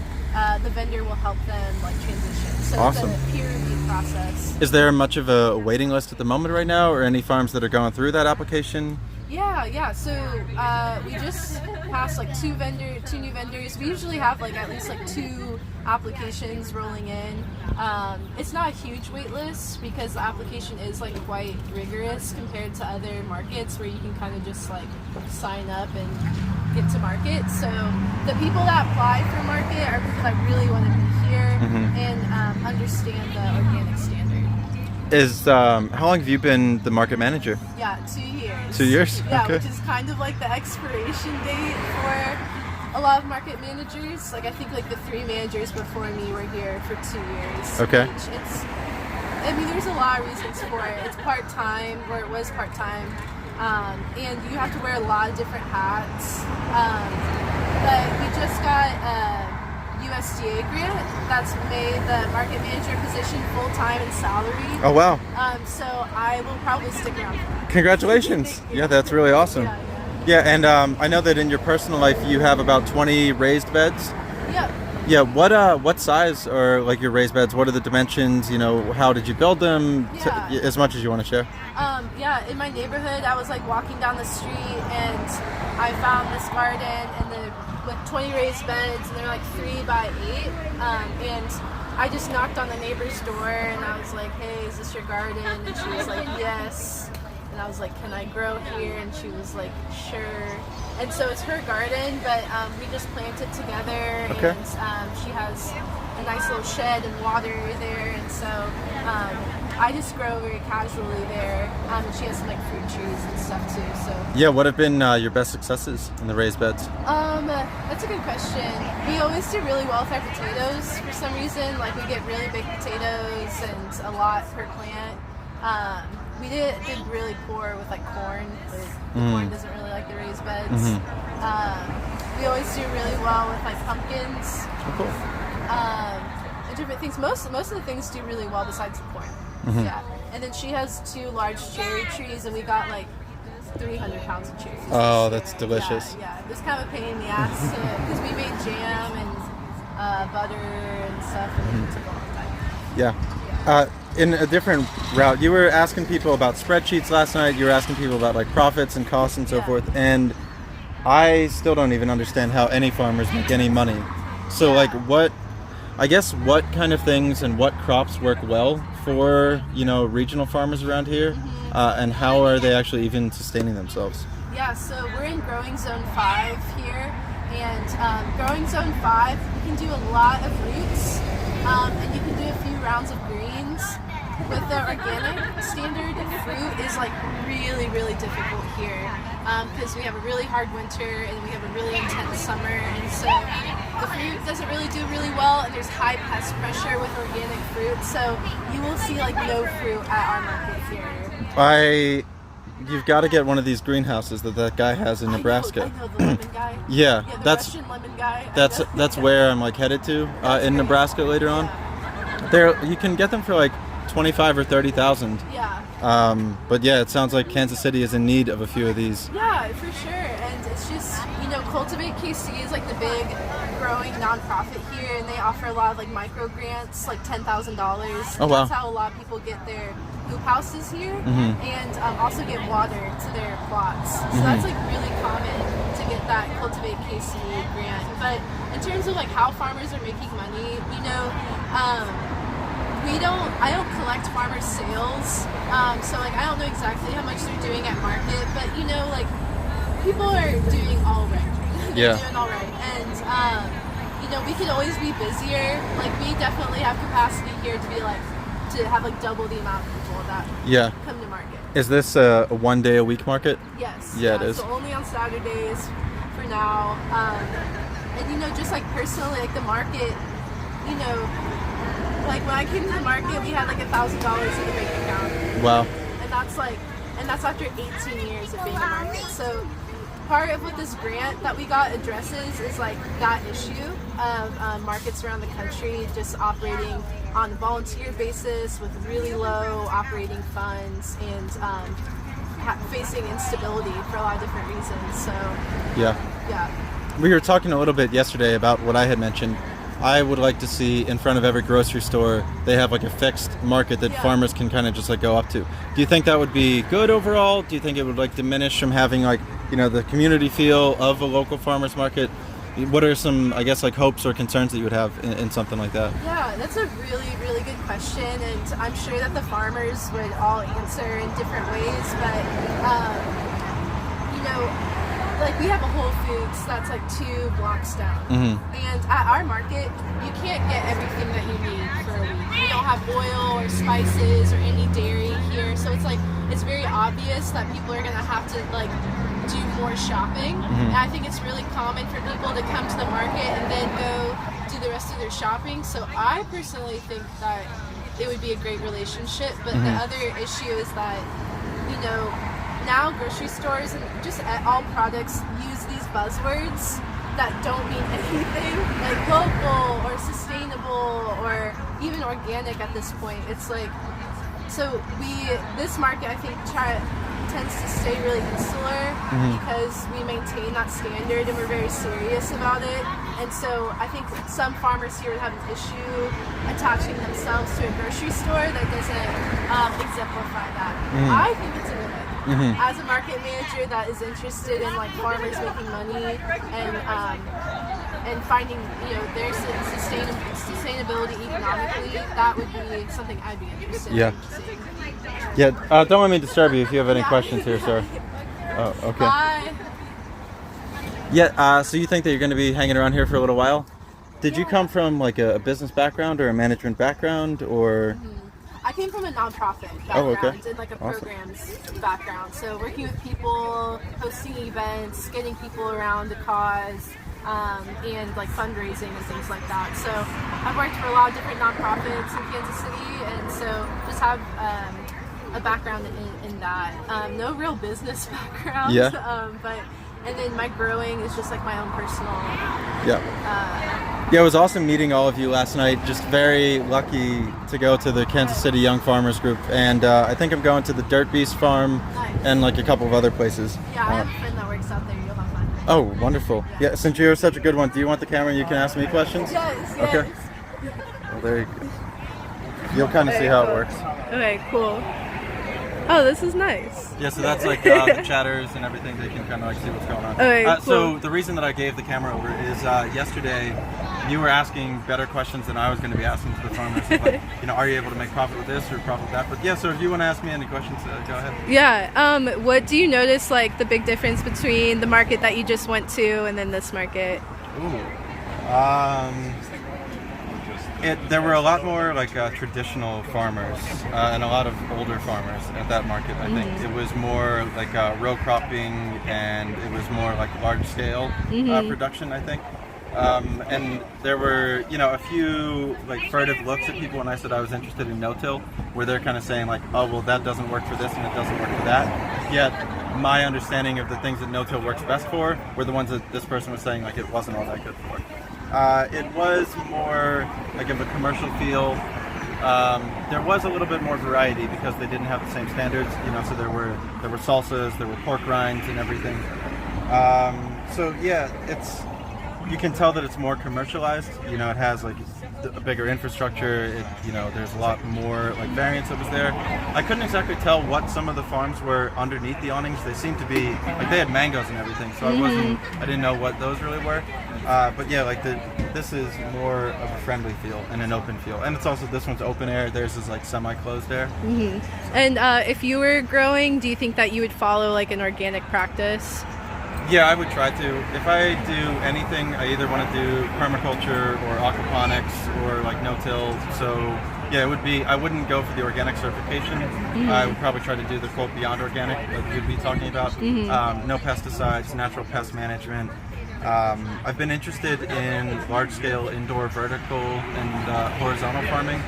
The vendor will help them like transition. So Awesome. It's a peer review process. Is there much of a waiting list at the moment right now, or any farms that are going through that application? Yeah. So we just passed like two new vendors. We usually have like at least like 2 applications rolling in. It's not a huge wait list because the application is like quite rigorous compared to other markets where you can kind of just like sign up and get to market. So the people that apply for market are people that really want to be here and understand the organic standard. How long have you been the market manager? Yeah, 2 years. 2 years? Yeah, Okay. which is kind of like the expiration date for a lot of market managers. Like I think like the 3 managers before me were here for 2 years. Okay. Each. There's a lot of reasons for it. It's part-time, or it was part-time. And you have to wear a lot of different hats. But we just got a USDA grant that's made the market manager position full-time and salary. Oh, wow. So I will probably stick around for that. Congratulations. Yeah, that's really awesome. Yeah, and I know that in your personal life you have about 20 raised beds. Yeah. Yeah, what size are like your raised beds? What are the dimensions? How did you build them? Yeah. As much as you want to share. Yeah, in my neighborhood, I was like walking down the street and I found this garden with 20 raised beds, and they're like 3 by 8. And I just knocked on the neighbor's door and I was like, hey, is this your garden? And she was like, yes. And I was like, can I grow here? And she was like, sure. And so it's her garden, but we just planted together. Okay. And she has a nice little shed and water there. And so I just grow very casually there. And she has some like fruit trees and stuff too. So Yeah, what have been your best successes in the raised beds? that's a good question. We always do really well with our potatoes for some reason. Like we get really big potatoes and a lot per plant. We did really poor with like corn, but the corn doesn't really like the raised beds. We always do really well with like pumpkins. Oh, cool. And different things. Most of the things do really well besides the corn. Yeah. And then she has 2 large cherry trees, and we got like 300 pounds of cherries. Oh, this that's year. delicious. Yeah, it was kind of a pain in the ass because we made jam and butter and stuff, and it took a long time. Yeah. In a different route, you were asking people about spreadsheets last night. You were asking people about like profits and costs and so Yeah. forth. And I still don't even understand how any farmers make any money. So like what kind of things and what crops work well for, regional farmers around here? And how are they actually even sustaining themselves? Yeah, so we're in growing zone 5 here, and growing zone 5, you can do a lot of roots, and you can do a few rounds of greens. With the organic standard, fruit is like really, really difficult here because we have a really hard winter and we have a really intense summer, and so the fruit doesn't really do really well, and there's high pest pressure with organic fruit, so you will see like no fruit at our market here. You've got to get one of these greenhouses that guy has in Nebraska. I know the lemon guy. Yeah, the that's Russian lemon guy. that's where I'm like headed to in Nebraska later on. There you can get them for like 25 or 30,000. Yeah. But yeah, it sounds like Kansas City is in need of a few of these. Yeah, for sure. And it's just, Cultivate KC is like the big growing nonprofit here, and they offer a lot of like micro grants, like $10,000. Oh, wow. That's how a lot of people get their hoop houses here, and also get water to their plots. So that's like really common to get that Cultivate KC grant. But in terms of like how farmers are making money, I don't collect farmer sales, so like I don't know exactly how much they're doing at market, but people are doing all right. They're doing all right, and we could always be busier. Like we definitely have capacity here to have like double the amount of people that come to market. Is this a 1 day a week market? Yes. Yeah, it is. So only on Saturdays for now, and just like personally, like the market, like when I came to the market, we had like $1,000 in the bank account. Wow. And that's after 18 years of being a market. So part of what this grant that we got addresses is like that issue of markets around the country just operating on a volunteer basis with really low operating funds and facing instability for a lot of different reasons. So yeah. We were talking a little bit yesterday about what I had mentioned. I would like to see in front of every grocery store, they have like a fixed market that farmers can kind of just like go up to. Do you think that would be good overall? Do you think it would like diminish from having like, the community feel of a local farmer's market? What are some, I guess, like hopes or concerns that you would have in something like that? Yeah, that's a really, really good question, and I'm sure that the farmers would all answer in different ways, but, like we have a Whole Foods that's like 2 blocks down, and at our market you can't get everything that you need for a week. We don't have oil or spices or any dairy here, so it's very obvious that people are gonna have to like do more shopping. And I think it's really common for people to come to the market and then go do the rest of their shopping. So I personally think that it would be a great relationship, but the other issue is that now grocery stores and just all products use these buzzwords that don't mean anything, like local or sustainable or even organic at this point. It's like, so this market I think tends to stay really insular because we maintain that standard and we're very serious about it. And so I think some farmers here would have an issue attaching themselves to a grocery store that doesn't exemplify that. I think it's a good idea. As a market manager that is interested in like farmers making money and and finding their sustainability economically, that would be something I'd be interested in seeing. Yeah, don't let me disturb you if you have any questions here, sir. Oh, okay. Bye. Yeah, so you think that you're going to be hanging around here for a little while? Did you come from like a business background or a management background, or? I came from a nonprofit background and like a programs background. So working with people, hosting events, getting people around the cause, and like fundraising and things like that. So I've worked for a lot of different nonprofits in Kansas City, and so just have a background in that. No real business background, and then my growing is just like my own personal. Yeah, it was awesome meeting all of you last night. Just very lucky to go to the Kansas City Young Farmers Group, and I think I'm going to the Dirt Beast Farm and like a couple of other places. Yeah, I have a friend that works out there. You'll have fun. Oh, wonderful. Yeah, since you're such a good one, do you want the camera and you can ask me questions? Yes. Okay. Well, there you go. You'll kind of see how it works. Okay, cool. Oh, this is nice. Yeah, so that's like the chatters and everything. They can kind of like see what's going on. Okay, cool. So the reason that I gave the camera over is yesterday you were asking better questions than I was going to be asking to the farmers. Like, are you able to make profit with this or profit with that? But yeah, so if you want to ask me any questions, go ahead. Yeah. What do you notice like the big difference between the market that you just went to and then this market? There were a lot more like traditional farmers and a lot of older farmers at that market. I think it was more like row cropping, and it was more like large scale production, I think. And there were, a few like furtive looks at people when I said I was interested in no-till, where they're kind of saying like, oh, well, that doesn't work for this and it doesn't work for that. Yet my understanding of the things that no-till works best for were the ones that this person was saying like it wasn't all that good for. It was more like of a commercial feel. There was a little bit more variety because they didn't have the same standards, so there were salsas, there were pork rinds and everything. So yeah, you can tell that it's more commercialized. It has like a bigger infrastructure. There's a lot more like variance that was there. I couldn't exactly tell what some of the farms were underneath the awnings. They seemed to be like they had mangoes and everything, so I didn't know what those really were. But yeah, like this is more of a friendly feel and an open feel, and it's also this one's open air. Theirs is like semi-closed air. And if you were growing, do you think that you would follow like an organic practice? Yeah, I would try to. If I do anything, I either want to do permaculture or aquaponics or like no-till. So yeah, it would be. I wouldn't go for the organic certification. I would probably try to do the quote beyond organic, like you'd be talking about. No pesticides, natural pest management. I've been interested in large-scale indoor vertical and horizontal farming.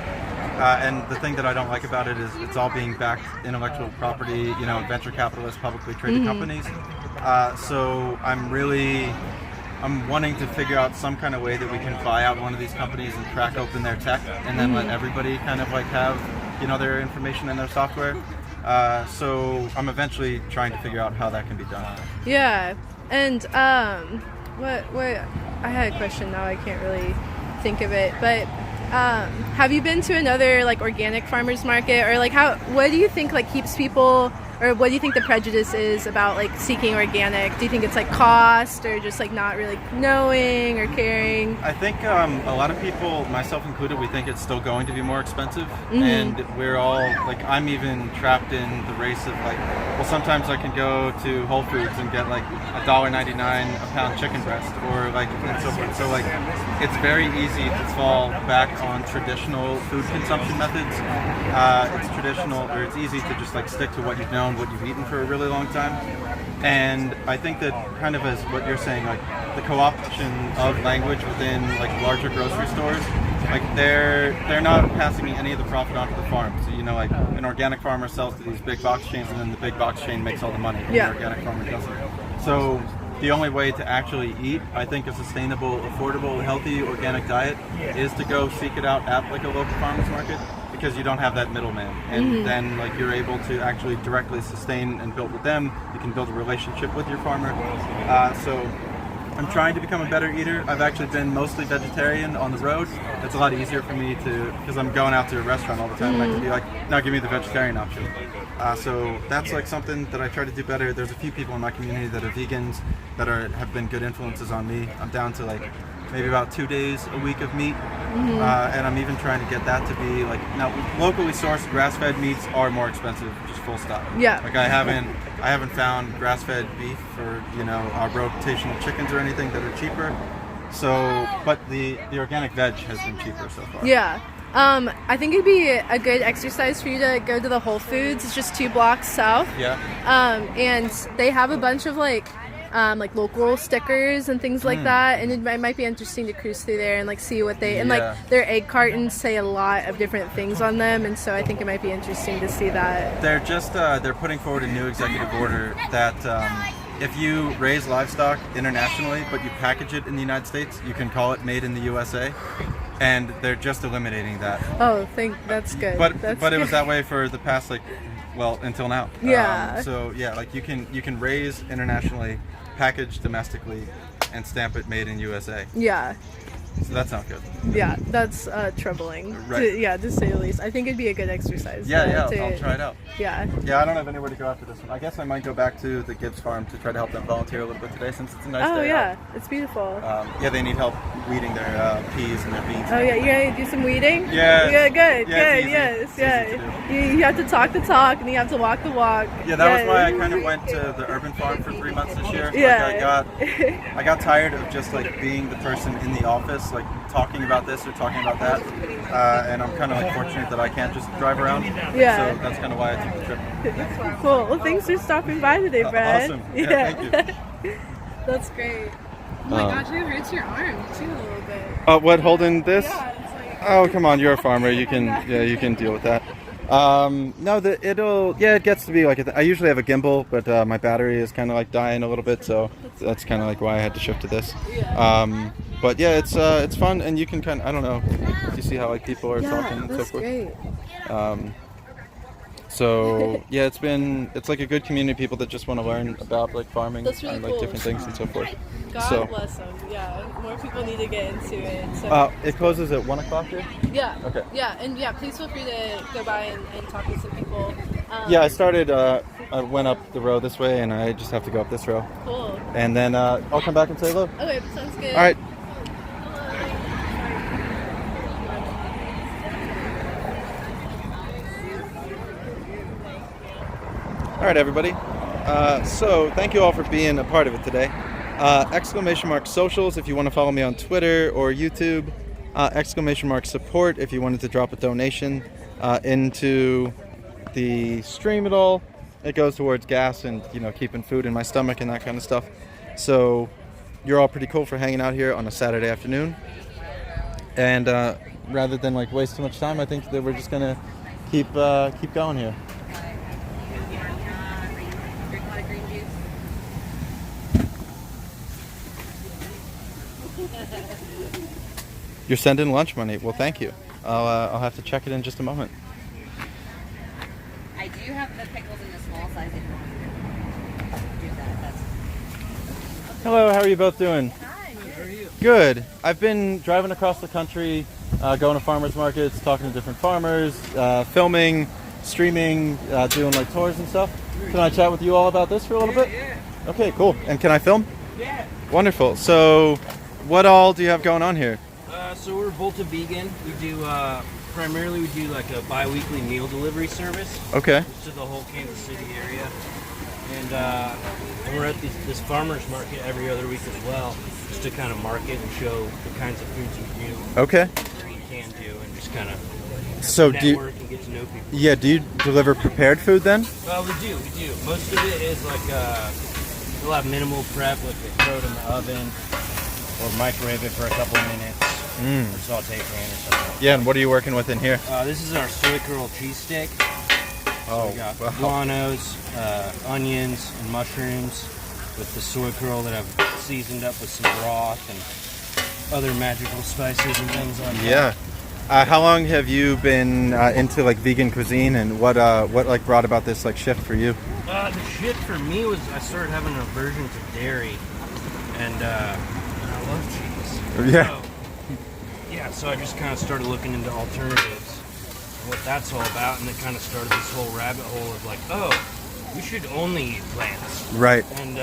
And the thing that I don't like about it is it's all being backed intellectual property, venture capitalists, publicly traded companies. So I'm wanting to figure out some kind of way that we can buy out one of these companies and crack open their tech and then let everybody kind of like have, their information and their software. So I'm eventually trying to figure out how that can be done. Yeah. And what I had a question now, I can't really think of it, but have you been to another like organic farmers market, or like what do you think like keeps people, or what do you think the prejudice is about like seeking organic? Do you think it's like cost, or just like not really knowing or caring? I think a lot of people, myself included, we think it's still going to be more expensive, and we're all like, I'm even trapped in the race of like, well, sometimes I can go to Whole Foods and get like $1.99 a pound chicken breast, or like, and so forth. So like, it's very easy to fall back on traditional food consumption methods. It's traditional, or it's easy to just like stick to what you've known, what you've eaten for a really long time. And I think that kind of as what you're saying, like the co-option of language within like larger grocery stores, like they're not passing any of the profit onto the farm. So like an organic farmer sells to these big box chains, and then the big box chain makes all the money, and the organic farmer doesn't. So the only way to actually eat, I think, a sustainable, affordable, healthy organic diet is to go seek it out at like a local farmers market, because you don't have that middleman, and then like you're able to actually directly sustain and build with them. You can build a relationship with your farmer. So I'm trying to become a better eater. I've actually been mostly vegetarian on the road. It's a lot easier for me because I'm going out to a restaurant all the time, and I can be like, no, give me the vegetarian option. So that's like something that I try to do better. There's a few people in my community that are vegans that have been good influences on me. I'm down to like maybe about 2 days a week of meat. And I'm even trying to get that to be like, now locally sourced grass-fed meats are more expensive, just full stop. Yeah. Like I haven't found grass-fed beef or our rotational chickens or anything that are cheaper. So, but the organic veg has been cheaper so far. Yeah. I think it'd be a good exercise for you to go to the Whole Foods. It's just 2 blocks south. Yeah. And they have a bunch of like local stickers and things like that, and it might be interesting to cruise through there and like see what they and like their egg cartons say a lot of different things on them, and so I think it might be interesting to see that. They're just they're putting forward a new executive order that if you raise livestock internationally but you package it in the United States, you can call it made in the USA, and they're just eliminating that. Oh, that's good. But That's it was good. that way for the past until now. Yeah. So yeah, like you can raise internationally, package domestically, and stamp it made in USA. Yeah. So that sounds good. Yeah, that's troubling. Right. To say the least. I think it'd be a good exercise. Yeah, I'll try it out. Yeah. Yeah, I don't have anywhere to go after this one. I guess I might go back to the Gibbs farm to try to help them volunteer a little bit today since it's a nice day. Oh yeah, out. it's beautiful. Yeah, they need help weeding their peas and their beans. Oh yeah, you gotta do some weeding? Yeah. Yeah, good, Yeah, good, it's yes, easy. It's easy yeah. to You have to talk the talk and you have to walk the walk. Yeah, that was why I kind of went to the urban farm for 3 months this year. Yeah. Like I got tired of just like being the person in the office, like talking about this or talking about that, and I'm kind of like fortunate that I can't just drive around. Yeah. So that's kind of why I took the trip. Cool. Well, thanks for stopping by today, Brad. Awesome. Yeah, thank you. That's great. Oh my gosh, it hurts your arm too a little bit. What, holding this? Yeah, it's like... Oh, come on, you're a farmer. You can deal with that. No, it gets to be like I usually have a gimbal, but my battery is kind of like dying a little bit, so that's kind of like why I had to shift to this. Yeah. But yeah, it's fun, and you can kind of, I don't know, you see how like people are talking and so forth. Great. So yeah, it's like a good community of people that just want to learn about like farming That's really and like cool. different things and so forth. God bless them. Yeah, more people need to get into it. So. It closes at 1 o'clock here. Yeah. Okay. Yeah, and yeah, please feel free to go by and talk to some people. Yeah, I started. I went up the road this way, and I just have to go up this row. Cool. And then I'll come back and say hello. Okay, sounds good. All right. All right, everybody. So thank you all for being a part of it today. !socials if you want to follow me on Twitter or YouTube. !support if you wanted to drop a donation into the stream at all. It goes towards gas and keeping food in my stomach and that kind of stuff. So you're all pretty cool for hanging out here on a Saturday afternoon. And rather than like waste too much time, I think that we're just gonna keep going here. You're sending lunch money. Well, thank you. I'll have to check it in just a moment. I do have the pickles in the small size if you want to do that. That's... Hello, how are you both doing? Hi. How are you? Good. I've been driving across the country, going to farmers markets, talking to different farmers, filming, streaming, doing like tours and stuff. Can I chat with you all about this for a little bit? Yeah. Okay, cool. And can I film? Yeah. Wonderful. So, what all do you have going on here? So we're Volta Vegan. We do primarily like a bi-weekly meal delivery service. Okay. To the whole Kansas City area, and we're at this farmers market every other week as well, just to kind of market and show the kinds of foods you do. Okay. You can do, and just kind of So network and get to know people. Yeah, do you deliver prepared food then? We do. Most of it is like we'll have minimal prep, like they throw it in the oven or microwave it for a couple of minutes. Or saute pan or something. Yeah, and what are you working with in here? This is our soy curl cheese steak. Oh, So we got wow. guanos, onions, and mushrooms with the soy curl that I've seasoned up with some broth and other magical spices and things like that. Yeah. How long have you been into like vegan cuisine, and what like brought about this like shift for you? The shift for me was I started having an aversion to dairy, and I love cheese. Yeah. So I just kind of started looking into alternatives and what that's all about, and it kind of started this whole rabbit hole of like, oh, we should only eat plants. Right. And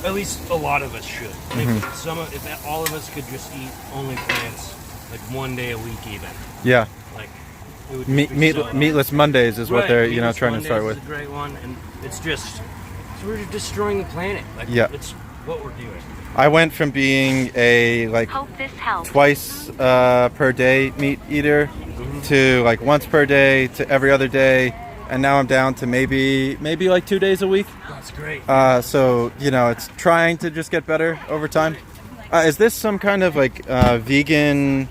At least a lot of us should. Like if all of us could just eat only plants, like 1 day a week even. Yeah. Like it would just be so Meatless Mondays is what they're Meatless trying to start Mondays with. is a great one, and it's just we're destroying the planet. Like it's what we're doing. I went from being a twice per day meat eater to like once per day to every other day, and now I'm down to maybe like 2 days a week. That's great. So it's trying to just get better over time. Is this some kind of like vegan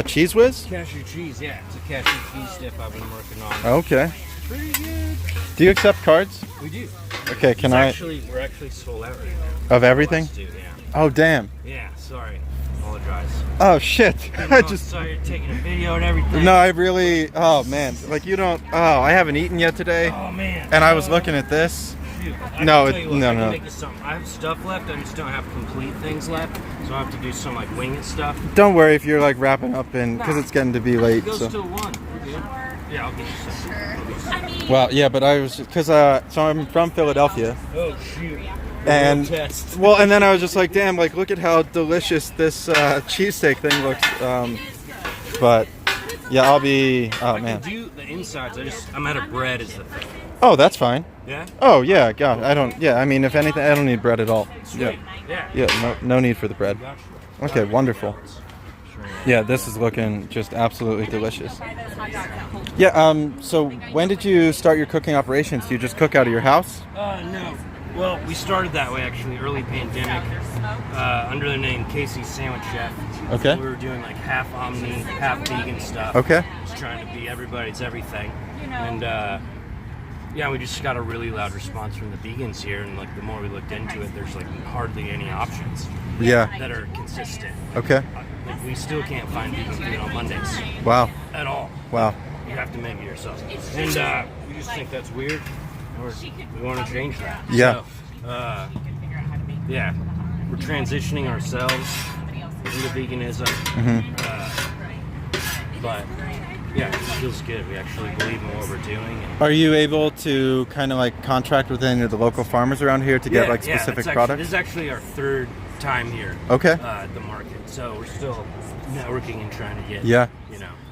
cheese whiz? Cashew cheese, yeah. It's a cashew cheese dip I've been working on. Okay. Pretty good. Do you accept cards? We do. Okay, we're actually sold out right now. Of everything? Yeah. Oh, damn. Yeah, sorry. Apologize. Oh, shit. I just started taking a video and everything. No, I really, oh man, like I haven't eaten yet today. Oh man. And I was looking at this. Shoot. No. I have stuff left, I just don't have complete things left. So I have to do some like wing it stuff. Don't worry if you're like wrapping up because it's getting to be late. It goes so. till 1. We're good. Yeah, I'll get you some. Well, yeah, but I was because so I'm from Philadelphia. Oh shoot. And and then I was just like, damn, like look at how delicious this cheesesteak thing looks. But yeah, I'll be. Oh man. I can do the insides. I'm out of bread is the thing. Oh, that's fine. Yeah. Oh yeah, God, I don't. Yeah, I mean, if anything, I don't need bread at all. Sweet. Yeah. No need for the bread. Okay, wonderful. Yeah, this is looking just absolutely delicious. Yeah. So when did you start your cooking operations? Do you just cook out of your house? No. Well, we started that way actually, early pandemic, under the name Casey's Sandwich Chef. Okay. So we were doing like half omni, half vegan stuff. Okay. Just trying to be everybody's everything. And we just got a really loud response from the vegans here, and like the more we looked into it, there's like hardly any options. Yeah. That are consistent. Okay. Like we still can't find vegan food on Mondays. Wow. At all. Wow. You have to make it yourself. And we just think that's weird. We want to change that. Yeah. So, we're transitioning ourselves into veganism. But yeah, it feels good. We actually believe in what we're doing. Are you able to kind of like contract with any of the local farmers around here to get like specific products? This is actually our third time here. Okay. At the market, so we're still networking and trying to get. Yeah.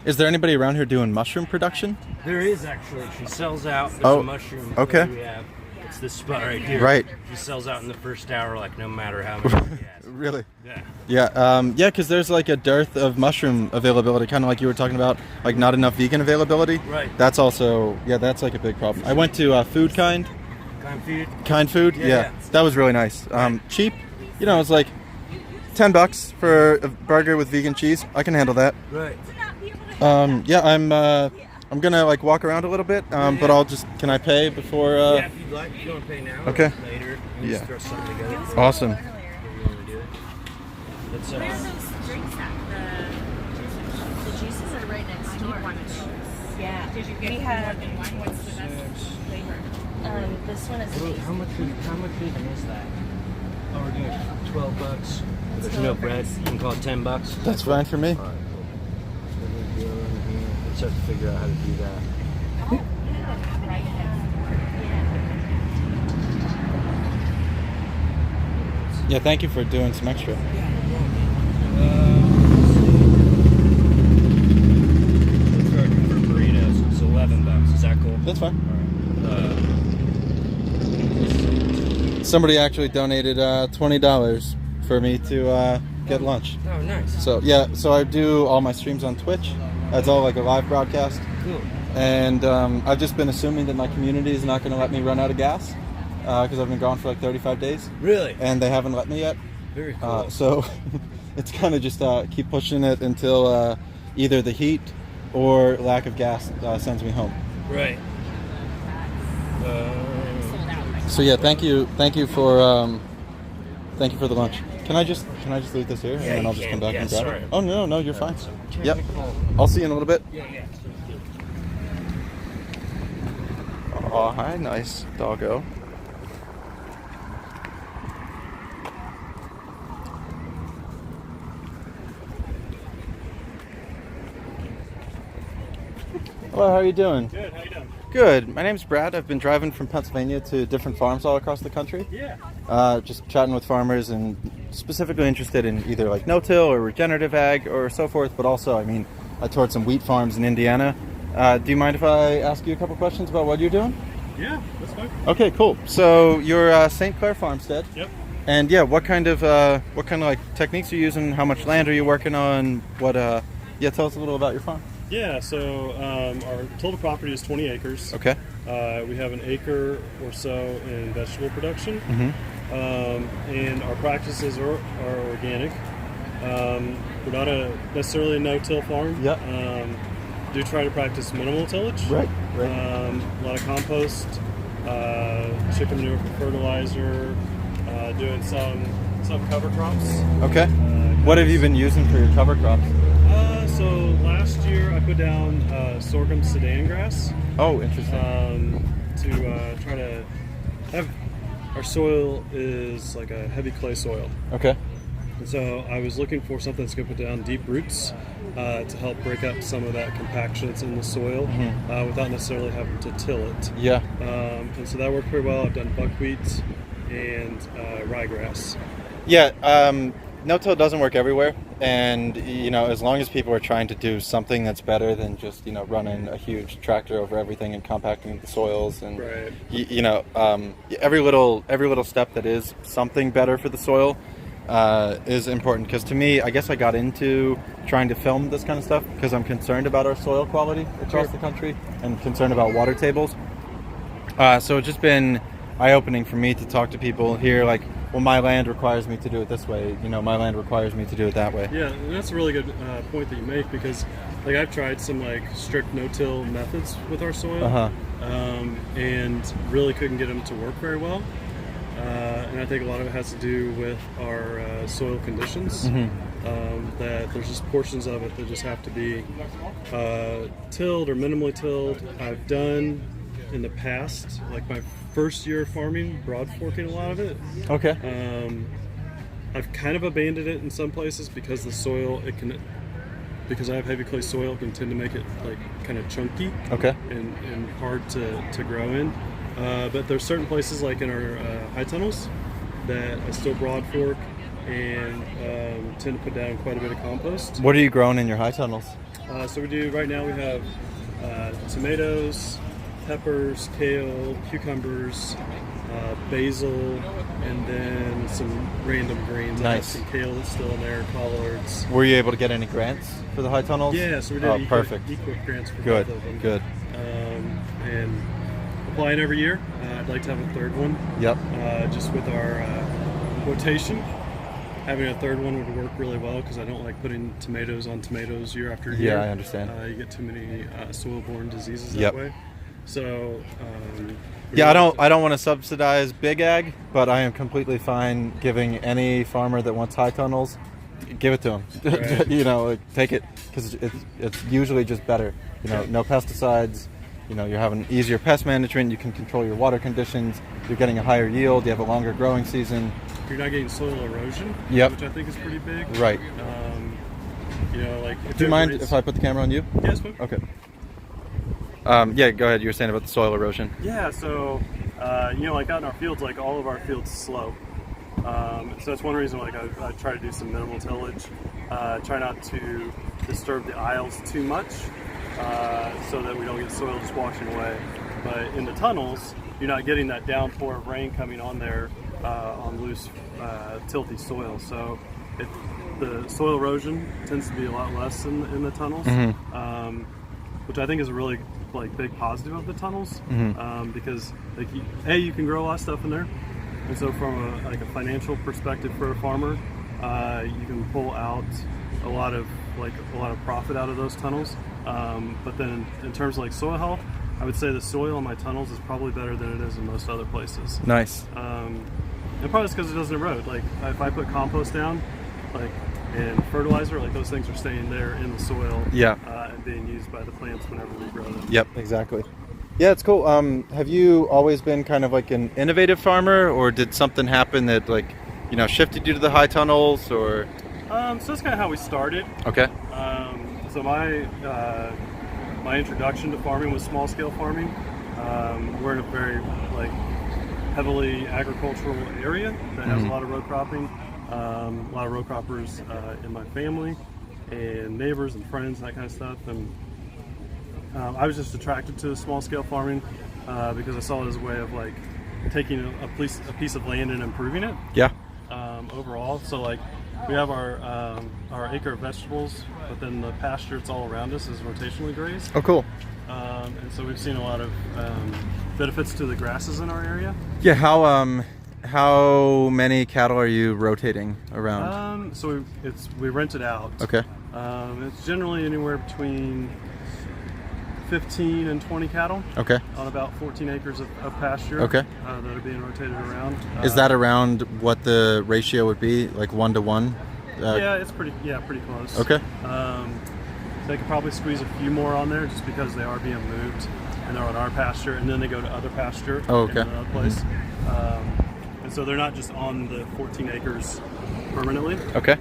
Is there anybody around here doing mushroom production? There is actually. She sells out. There's a mushroom. Okay. We have. It's this spot right here. Right. She sells out in the first hour, like no matter how many she has. Really? Yeah. Yeah. Because there's like a dearth of mushroom availability, kind of like you were talking about, like not enough vegan availability. Right. That's also that's like a big problem. I went to Food Kind. Kind Food. Yeah. That was really nice. Cheap. It's like $10 for a burger with vegan cheese. I can handle that. Right. I'm gonna like walk around a little bit, but can I pay before? Yeah, if you'd like, you want to pay now. Okay. Or later. And just throw something together. Awesome. You want to do it? It's Where's those drinks at? The juices are right next door. Yeah. Did you get one? What's the best flavor? This one is. How much even is that? Oh, we're doing $12. There's no bread. You can call it $10. That's fine for me. Let's have to figure out how to do that. Yeah, thank you for doing some extra. For burritos, it's $11. Is that cool? That's fine. Somebody actually donated $20 for me to get lunch. Oh, nice. So I do all my streams on Twitch. That's all like a live broadcast. Cool. And I've just been assuming that my community is not going to let me run out of gas because I've been gone for like 35 days. Really? And they haven't let me yet. Very cool. So it's kind of just keep pushing it until either the heat or lack of gas sends me home. Right. So yeah, thank you for the lunch. Can I just leave this here and then I'll just come back and grab it? Oh no, you're fine. Yep. I'll see you in a little bit. Yeah. Oh, hi, nice doggo. Hello, how are you doing? Good, how you doing? Good. My name's Brad. I've been driving from Pennsylvania to different farms all across the country. Yeah. Just chatting with farmers and specifically interested in either like no-till or regenerative ag or so forth, but also, I toured some wheat farms in Indiana. Do you mind if I ask you a couple questions about what you're doing? Yeah, that's fine. Okay, cool. So you're St. Clair Farmstead. Yep. And yeah, what kind of like techniques are you using? How much land are you working on? Tell us a little about your farm. Yeah, so our total property is 20 acres. Okay. We have an acre or so in vegetable production. Mm-hmm. And our practices are organic. We're not necessarily a no-till farm. Yep. Do try to practice minimal tillage. Right. A lot of compost, chicken manure for fertilizer, doing some cover crops. Okay. What have you been using for your cover crops? So last year I put down sorghum sedan grass. Oh, interesting. To try to have our soil is like a heavy clay soil. Okay. And so I was looking for something that's going to put down deep roots to help break up some of that compaction that's in the soil without necessarily having to till it. Yeah. And so that worked pretty well. I've done buckwheat and ryegrass. Yeah. No-till doesn't work everywhere, and as long as people are trying to do something that's better than just running a huge tractor over everything and compacting the soils, and right. Every little step that is something better for the soil is important. Because to me, I guess I got into trying to film this kind of stuff because I'm concerned about our soil quality across the country and concerned about water tables. So it's just been eye-opening for me to talk to people here, like, well, my land requires me to do it this way. My land requires me to do it that way. Yeah, and that's a really good point that you make, because like I've tried some like strict no-till methods with our soil, and really couldn't get them to work very well. And I think a lot of it has to do with our soil conditions. That there's just portions of it that just have to be tilled or minimally tilled. I've done in the past, like my first year of farming, broad forking a lot of it. Okay. I've kind of abandoned it in some places because the soil, because I have heavy clay soil, it can tend to make it like kind of chunky. Okay. And hard to grow in. But there's certain places like in our high tunnels that I still broad fork and tend to put down quite a bit of compost. What are you growing in your high tunnels? So right now we have tomatoes, peppers, kale, cucumbers, basil, and then some random greens. Nice. I have some kale that's still in there, collards. Were you able to get any grants for the high tunnels? Yeah, so we did perfect. EQIP grants for Good, both of them. good. And applying every year. I'd like to have a third one. Yep. Just with our rotation. Having a third one would work really well because I don't like putting tomatoes on tomatoes year after year. Yeah, I understand. You get too many soil-borne diseases Yep. that way. So, I don't want to subsidize big ag, but I am completely fine giving any farmer that wants high tunnels, give it to them. Right. Take it, because it's usually just better. No pesticides. You're having easier pest management. You can control your water conditions. You're getting a higher yield. You have a longer growing season. You're not getting soil erosion, Yep. which I think is pretty big. Right. If Do you mind if I put the camera on you? Yes, ma'am. Okay. Go ahead. You were saying about the soil erosion. Yeah, so like out in our fields, like all of our fields slope. So that's one reason like I try to do some minimal tillage. Try not to disturb the aisles too much, so that we don't get soil just washing away. But in the tunnels, you're not getting that downpour of rain coming on there on loose, tilty soil. So the soil erosion tends to be a lot less in the tunnels, which I think is a really big positive of the tunnels, because you can grow a lot of stuff in there, and so from a financial perspective for a farmer, you can pull out a lot of profit out of those tunnels. But then in terms of soil health, I would say the soil in my tunnels is probably better than it is in most other places. Nice. And probably because it doesn't erode. If I put compost down, and fertilizer, those things are staying there in the soil. Yeah. And being used by the plants whenever we grow them. Yep, exactly. Yeah, it's cool. Have you always been kind of an innovative farmer, or did something happen that shifted you to the high tunnels, or? So that's kind of how we started. Okay. So my introduction to farming was small scale farming. We're in a very like heavily agricultural area that has a lot of row cropping. A lot of row croppers in my family and neighbors and friends and that kind of stuff. And I was just attracted to small scale farming because I saw it as a way of like taking a piece of land and improving it. Yeah. Overall, so like we have our acre of vegetables, but then the pasture that's all around us is rotationally grazed. Oh, cool. And so we've seen a lot of benefits to the grasses in our area. Yeah. How many cattle are you rotating around? So we rent it out. Okay. It's generally anywhere between 15 and 20 cattle. Okay. On about 14 acres of pasture. Okay. That are being rotated around. Is that around what the ratio would be, like 1 to 1? Yeah, it's pretty close. Okay. They could probably squeeze a few more on there just because they are being moved and they're on our pasture and then they go to other pasture Oh, okay. in another place. And so they're not just on the 14 acres permanently. Okay.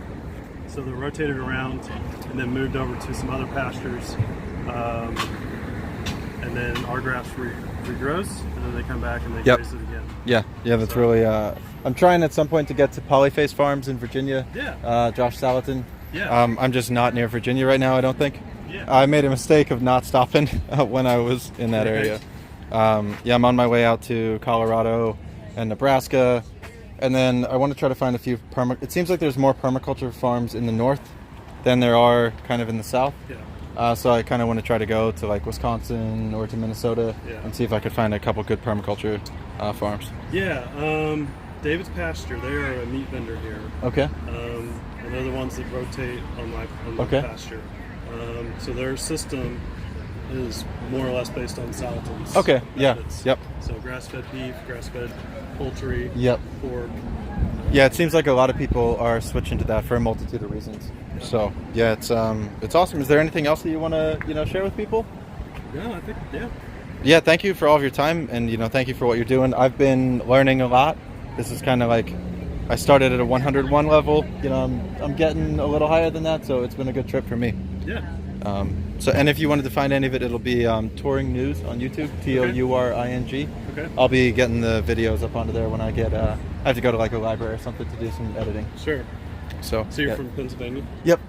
So they're rotated around and then moved over to some other pastures. And then our grass regrows and then they come back and they graze it again. Yeah, that's really... I'm trying at some point to get to Polyface Farms in Virginia. Yeah. Josh Salatin. Yeah. I'm just not near Virginia right now, I don't think. Yeah. I made a mistake of not stopping when I was in that area. I'm on my way out to Colorado and Nebraska. And then I want to try to find a few it seems like there's more permaculture farms in the north than there are kind of in the south. Yeah. So I kind of want to try to go to like Wisconsin or to Minnesota and see if I could find a couple good permaculture farms. Yeah. David's Pasture, they are a meat vendor here. Okay. And they're the ones that rotate on my pasture. So their system is more or less based on Salatin's methods. Yep. So grass-fed beef, grass-fed poultry, pork. Yeah, it seems like a lot of people are switching to that for a multitude of reasons. So yeah, it's awesome. Is there anything else that you want to share with people? No, I think Yeah, thank you for all of your time, and thank you for what you're doing. I've been learning a lot. This is kind of like I started at a 101 level. I'm getting a little higher than that, so it's been a good trip for me. Yeah. And if you wanted to find any of it, it'll be Touring News on YouTube, TOURING. Okay. I'll be getting the videos up onto there when I get. I have to go to like a library or something to do some editing. Sure. So you're from Pennsylvania? Yep.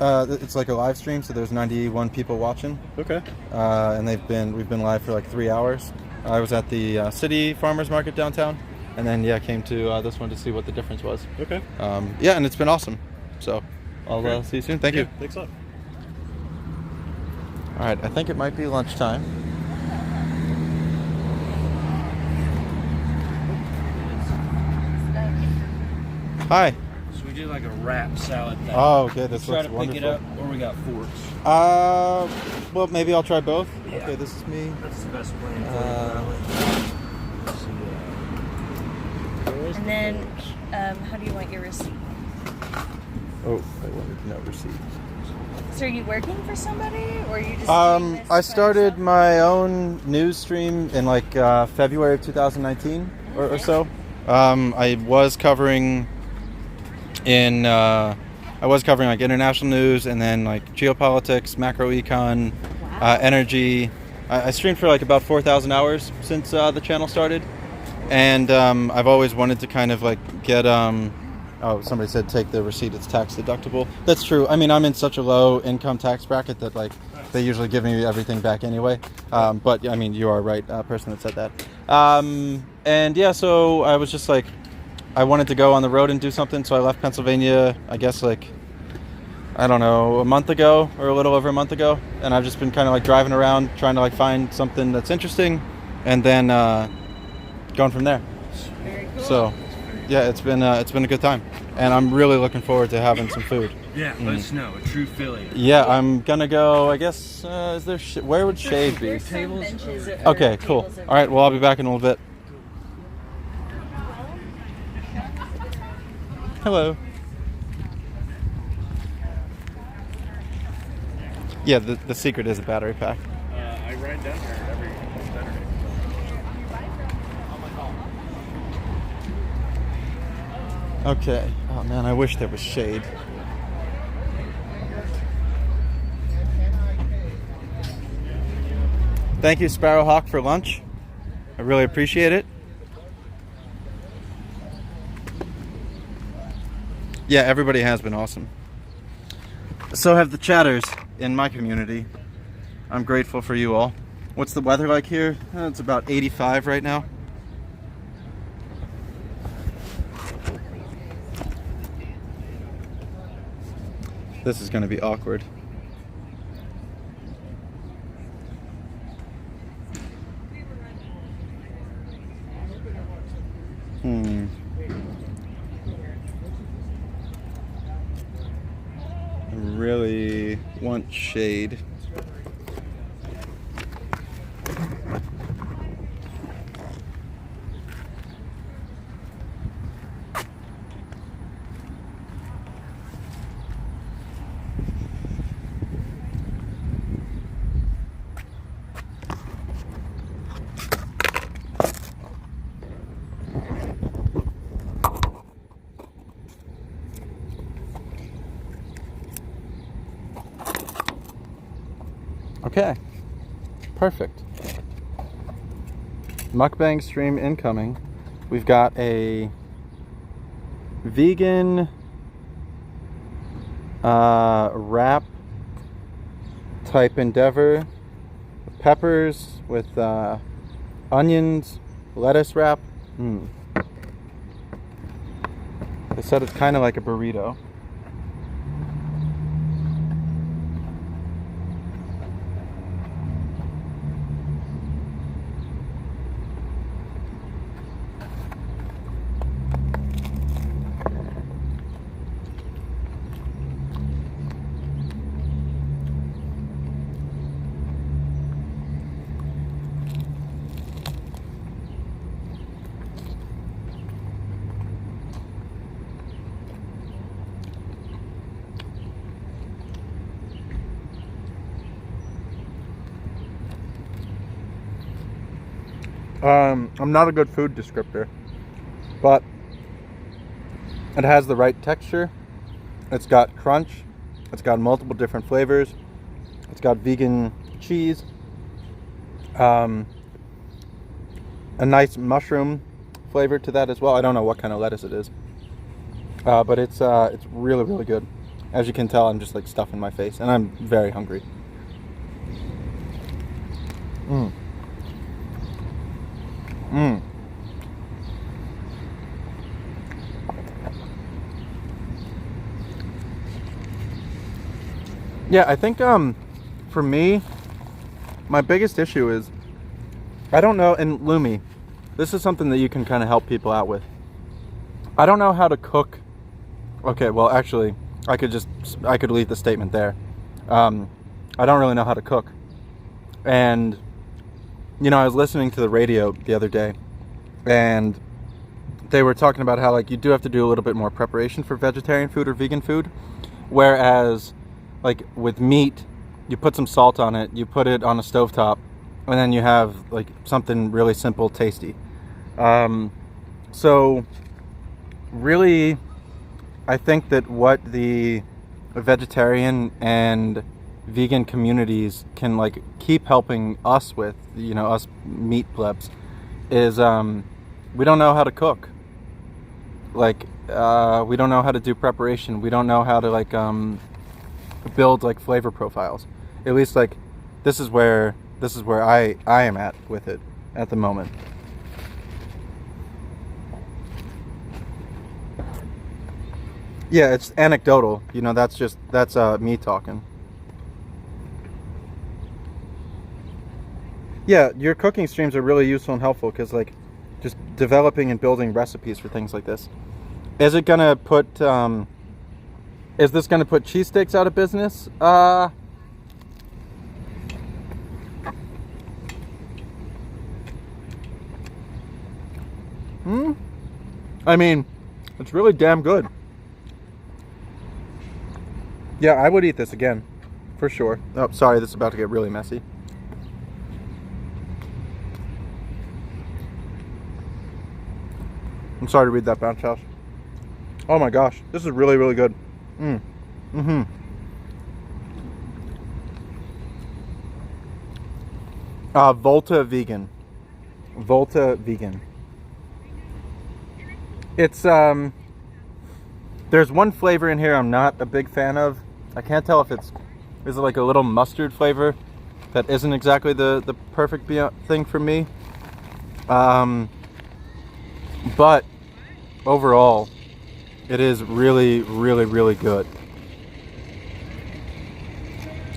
It's like a live stream, so there's 91 people watching. Okay. And we've been live for like 3 hours. I was at the City Farmers Market downtown, and then came to this one to see what the difference was. Okay. And it's been awesome. So I'll see you soon. Thank you. Thanks a lot. All right, I think it might be lunchtime. Hi. So we do like a wrap salad thing. Oh, okay. This try looks to wonderful. pick it up, or we got forks. Well, maybe I'll try both. Yeah. Okay, this is me. That's the best plan for you. And then, how do you want your receipt? Oh, I wanted to know receipt. So are you working for somebody, or are you just doing this I started my own news stream in like February of 2019 or so. I was covering like international news and then like geopolitics, macroecon, energy. I streamed for like about 4,000 hours since the channel started, and I've always wanted to kind of like get oh, somebody said take the receipt, it's tax deductible. That's true. I mean, I'm in such a low income tax bracket that like they usually give me everything back anyway. But I mean, you are right, person that said that. And yeah, so I was just like, I wanted to go on the road and do something, so I left Pennsylvania, I guess like, I don't know, a month ago or a little over a month ago. And I've just been kind of like driving around trying to like find something that's interesting and then going from there. Very cool. So yeah, it's been a good time, and I'm really looking forward to having some food. Yeah, let us know. A true Philly. Yeah, I'm gonna go. I guess is there? Where would shade be? There's some benches or Okay, cool. tables All right, well I'll be back in a little bit. Hello. Yeah, the secret is a battery pack. I ride down here every Saturday. Okay. Oh man, I wish there was shade. Thank you, Sparrowhawk, for lunch. I really appreciate it. Yeah, everybody has been awesome. So have the chatters in my community. I'm grateful for you all. What's the weather like here? It's about 85 right now. This is going to be awkward. I really want shade. Okay, perfect. Mukbang stream incoming. We've got a vegan wrap type endeavor. Peppers with onions, lettuce wrap. They said it's kind of like a burrito. I'm not a good food descriptor, but it has the right texture. It's got crunch. It's got multiple different flavors. It's got vegan cheese. A nice mushroom flavor to that as well. I don't know what kind of lettuce it is, but it's really, really good. As you can tell, I'm just like stuffing my face, and I'm very hungry. Yeah, I think for me, my biggest issue is, I don't know, and Lumi, this is something that you can kind of help people out with. I don't know how to cook. Okay, well actually, I could leave the statement there. I don't really know how to cook. And, you know, I was listening to the radio the other day, and they were talking about how, like, you do have to do a little bit more preparation for vegetarian food or vegan food, whereas, like, with meat, you put some salt on it, you put it on a stovetop, and then you have, like, something really simple, tasty. So, really, I think that what the vegetarian and vegan communities can, like, keep helping us with, you know, us meat plebs, is we don't know how to cook. Like, we don't know how to do preparation. We don't know how to, like, build, like, flavor profiles. At least, like, this is where I am at with it at the moment. Yeah, it's anecdotal, you know. That's me talking. Yeah, your cooking streams are really useful and helpful, because, like, just developing and building recipes for things like this. Is it gonna put is this gonna put cheesesteaks out of business? I mean, it's really damn good. Yeah, I would eat this again, for sure. Oh, sorry, this is about to get really messy. I'm sorry to read that, Bounce House. Oh my gosh, this is really, really good. Volta Vegan. Volta Vegan. It's there's one flavor in here I'm not a big fan of. I can't tell if is it like a little mustard flavor that isn't exactly the perfect thing for me. But overall, it is really, really, really good.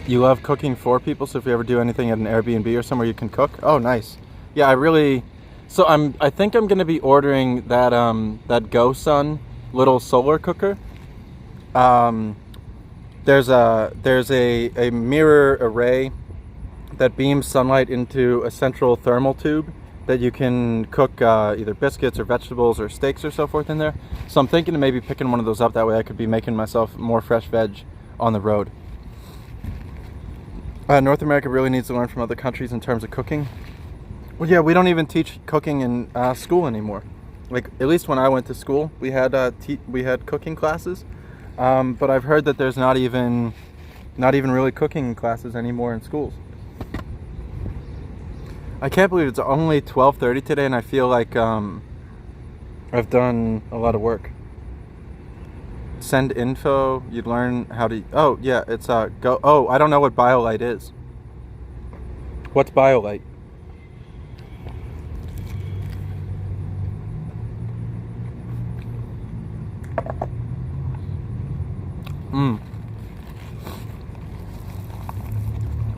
You love cooking for people, so if you ever do anything at an Airbnb or somewhere you can cook. Oh, nice. Yeah, I think I'm gonna be ordering that that GoSun little solar cooker. There's a mirror array that beams sunlight into a central thermal tube that you can cook either biscuits or vegetables or steaks or so forth in there. So I'm thinking of maybe picking one of those up. That way I could be making myself more fresh veg on the road. North America really needs to learn from other countries in terms of cooking. Well, yeah, we don't even teach cooking in school anymore. Like, at least when I went to school, we had cooking classes. But I've heard that there's not even really cooking classes anymore in schools. I can't believe it's only 12:30 today, and I feel like I've done a lot of work. Send info. You'd learn how to. Oh yeah, it's go. Oh, I don't know what BioLite is. What's BioLite?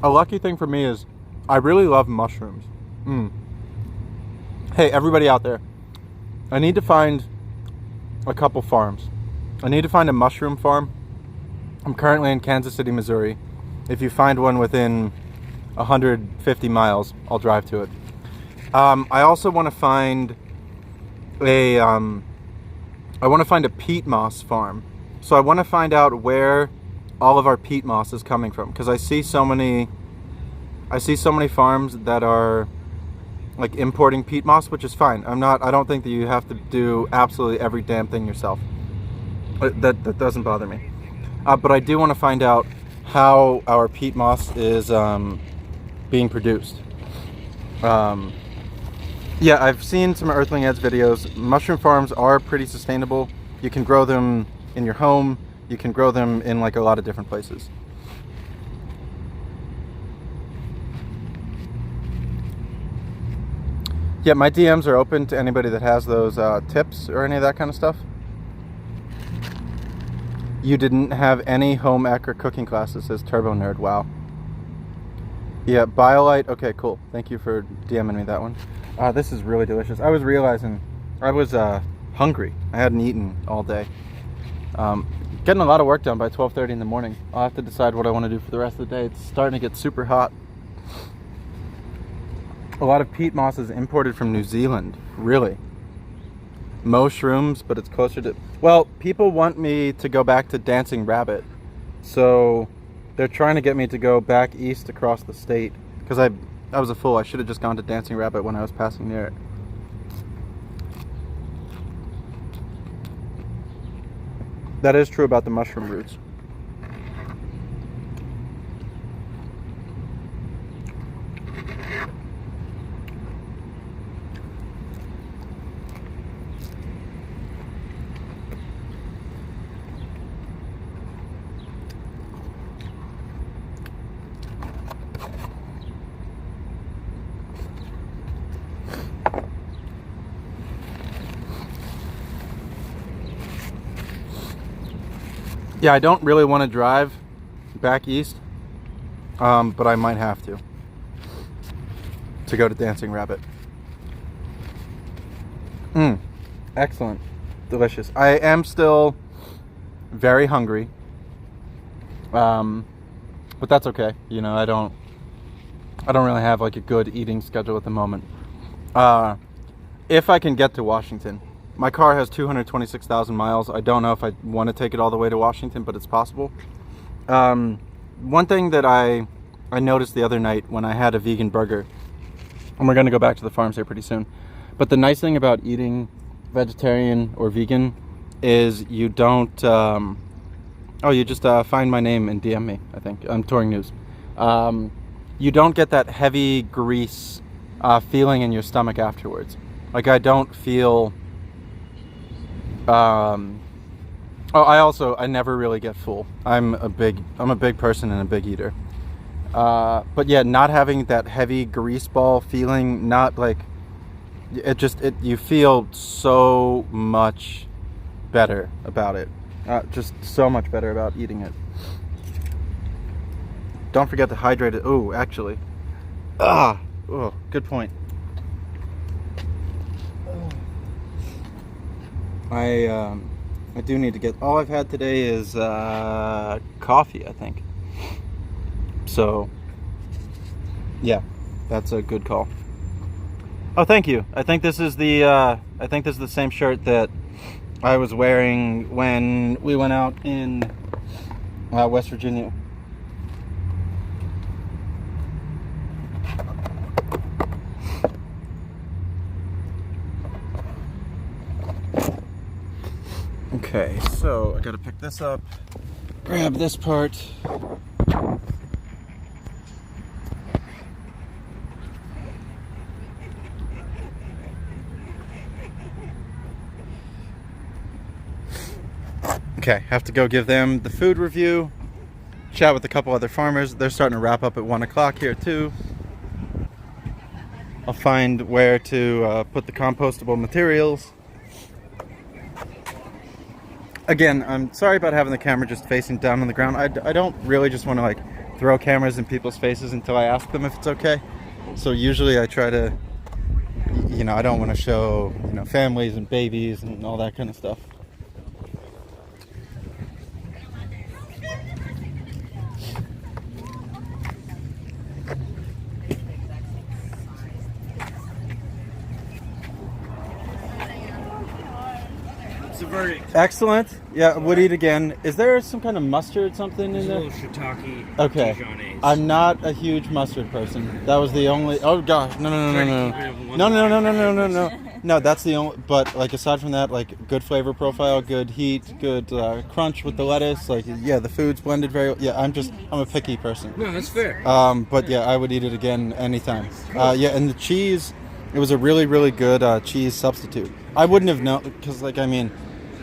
A lucky thing for me is I really love mushrooms. Hey, everybody out there, I need to find a couple farms. I need to find a mushroom farm. I'm currently in Kansas City, Missouri. If you find one within 150 miles, I'll drive to it. I also want to find a peat moss farm. So I want to find out where all of our peat moss is coming from, because I see so many farms that are like importing peat moss, which is fine. I don't think that you have to do absolutely every damn thing yourself. That doesn't bother me. But I do want to find out how our peat moss is being produced. Yeah, I've seen some Earthling Ed's videos. Mushroom farms are pretty sustainable. You can grow them in your home. You can grow them in like a lot of different places. Yeah, my DMs are open to anybody that has those tips or any of that kind of stuff. You didn't have any home ec or cooking classes, says Turbo Nerd. Wow. Yeah, BioLite. Okay, cool. Thank you for DMing me that one. This is really delicious. I was realizing I was hungry. I hadn't eaten all day. Getting a lot of work done by 12:30 in the morning. I'll have to decide what I want to do for the rest of the day. It's starting to get super hot. A lot of peat moss is imported from New Zealand. Really? Most shrooms, but it's closer to... Well, people want me to go back to Dancing Rabbit. So they're trying to get me to go back east across the state. Because I was a fool. I should have just gone to Dancing Rabbit when I was passing near it. That is true about the mushroom roots. Yeah, I don't really want to drive back east, but I might have to go to Dancing Rabbit. Excellent. Delicious. I am still very hungry, but that's okay. You know, I don't really have like a good eating schedule at the moment. If I can get to Washington. My car has 226,000 miles. I don't know if I want to take it all the way to Washington, but it's possible. One thing that I noticed the other night when I had a vegan burger, and we're going to go back to the farms here pretty soon, but the nice thing about eating vegetarian or vegan is you don't... you just find my name and DM me, I think. I'm Touring News. You don't get that heavy grease feeling in your stomach afterwards. Like I don't feel. I never really get full. I'm a big person and a big eater. But yeah, not having that heavy grease ball feeling, not like you feel so much better about it. Just so much better about eating it. Don't forget to hydrate it. Oh, actually. Good point. I do need to get. All I've had today is coffee, I think. So, yeah, that's a good call. Oh, thank you. I think this is the same shirt that I was wearing when we went out in West Virginia. Okay, so I gotta pick this up, grab this part. Okay, have to go give them the food review, chat with a couple other farmers. They're starting to wrap up at 1 o'clock here too. I'll find where to put the compostable materials. Again, I'm sorry about having the camera just facing down on the ground. I don't really just want to like throw cameras in people's faces until I ask them if it's okay. So usually I try to, I don't want to show, families and babies and all that kind of stuff. Excellent. Yeah, would eat again. Is there some kind of mustard, something in there? A little shiitake. Okay. Dijonnaise. I'm not a huge mustard person. That was the only. Oh gosh, no. No, that's the only. But like aside from that, like good flavor profile, good heat, good crunch with the lettuce. Like yeah, the food's blended very. Yeah, I'm a picky person. No, that's fair. But yeah, I would eat it again anytime. Yeah, and the cheese, it was a really, really good cheese substitute. I wouldn't have known because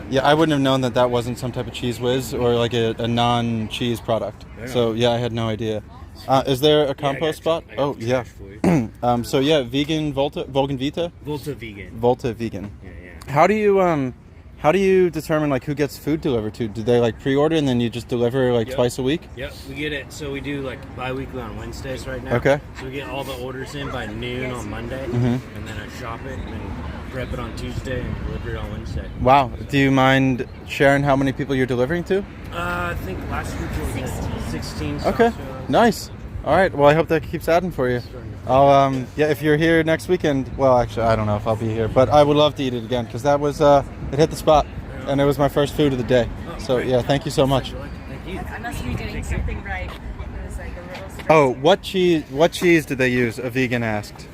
yeah, I wouldn't have known that wasn't some type of cheese whiz or like a non-cheese product. Yeah. So yeah, I had no idea. Is there a compost spot? Oh yeah. So yeah, vegan Volta Vita. Volta vegan. Volta vegan. Yeah. How do you determine like who gets food delivered to? Do they like pre-order and then you just deliver like twice a week? Yep, we get it. So we do like bi-weekly on Wednesdays right now. Okay. So we get all the orders in by noon on Monday, and then I shop it and prep it on Tuesday and deliver it on Wednesday. Wow. Do you mind sharing how many people you're delivering to? I think last week was 16. Okay. Nice. All right. Well, I hope that keeps adding for you. I'll if you're here next weekend, well, actually, I don't know if I'll be here, but I would love to eat it again because that was it hit the spot, and it was my first food of the day. So yeah, thank you so much. Thank you. I must be doing something right. It was like a little surprise. Oh, what cheese did they use? A vegan asked.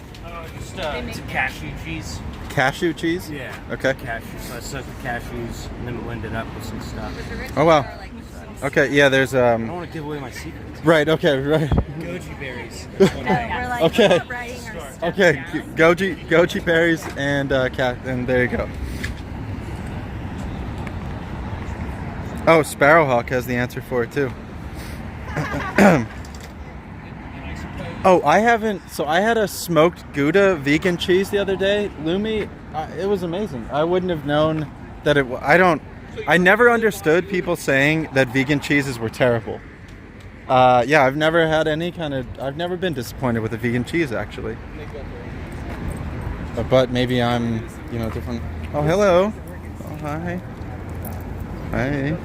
It's a cashew cheese. Cashew cheese? Yeah. Okay. Cashew. So I soaked the cashews and then blend it up with some stuff. Oh wow. Okay. Yeah. There's I don't want to give away my secrets. Right. Okay. Right. Goji berries. Okay. Okay. Goji berries and and there you go. Oh, Sparrowhawk has the answer for it too. Oh, I haven't. So I had a smoked Gouda vegan cheese the other day. Lumi, it was amazing. I wouldn't have known that it. I never understood people saying that vegan cheeses were terrible. Yeah, I've never had I've never been disappointed with a vegan cheese actually. But maybe I'm, different. Oh, hello. Oh, hi. Hi.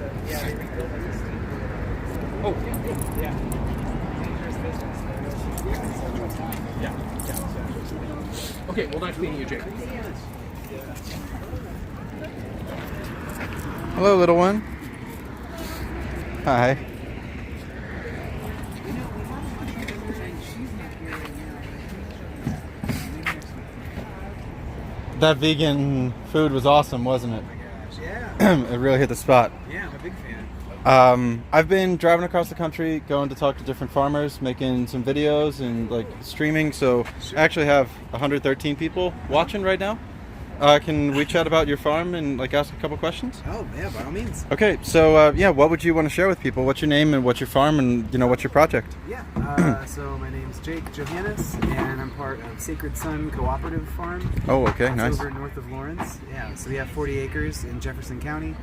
Oh, yeah. Okay, well, nice meeting you, Jake. Hello, little one. Hi. That vegan food was awesome, wasn't it? Yeah. It really hit the spot. Yeah, I'm a big fan. I've been driving across the country, going to talk to different farmers, making some videos and like streaming. So I actually have 113 people watching right now. Can we chat about your farm and like ask a couple questions? Oh yeah, by all means. Okay, so what would you want to share with people? What's your name and what's your farm and what's your project? Yeah. So my name's Jake Johannes, and I'm part of Sacred Sun Cooperative Farm. Oh, okay, It's nice. over north of Lawrence. Yeah. So we have 40 acres in Jefferson County,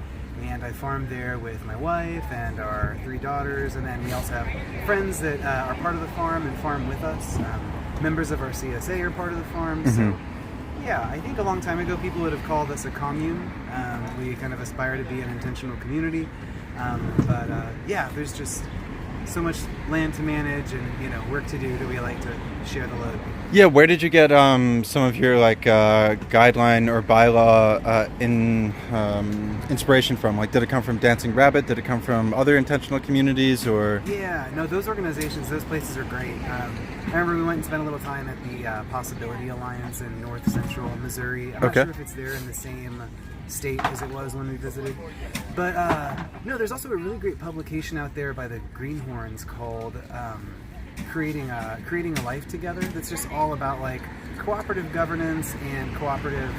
and I farm there with my wife and our 3 daughters, and then we also have friends that are part of the farm and farm with us. Members of our CSA are part of the farm. So. Yeah, I think a long time ago people would have called us a commune. We kind of aspire to be an intentional community, but there's just so much land to manage and work to do that we like to share the load. Yeah, where did you get some of your like guideline or bylaw inspiration from? Like, did it come from Dancing Rabbit? Did it come from other intentional communities or? Yeah, no, those organizations, those places are great. I remember we went and spent a little time at the Possibility Alliance in North Central Missouri. I'm not sure if it's there in the same state as it was when we visited, but no, there's also a really great publication out there by the Greenhorns called creating a life together, that's just all about like cooperative governance and cooperative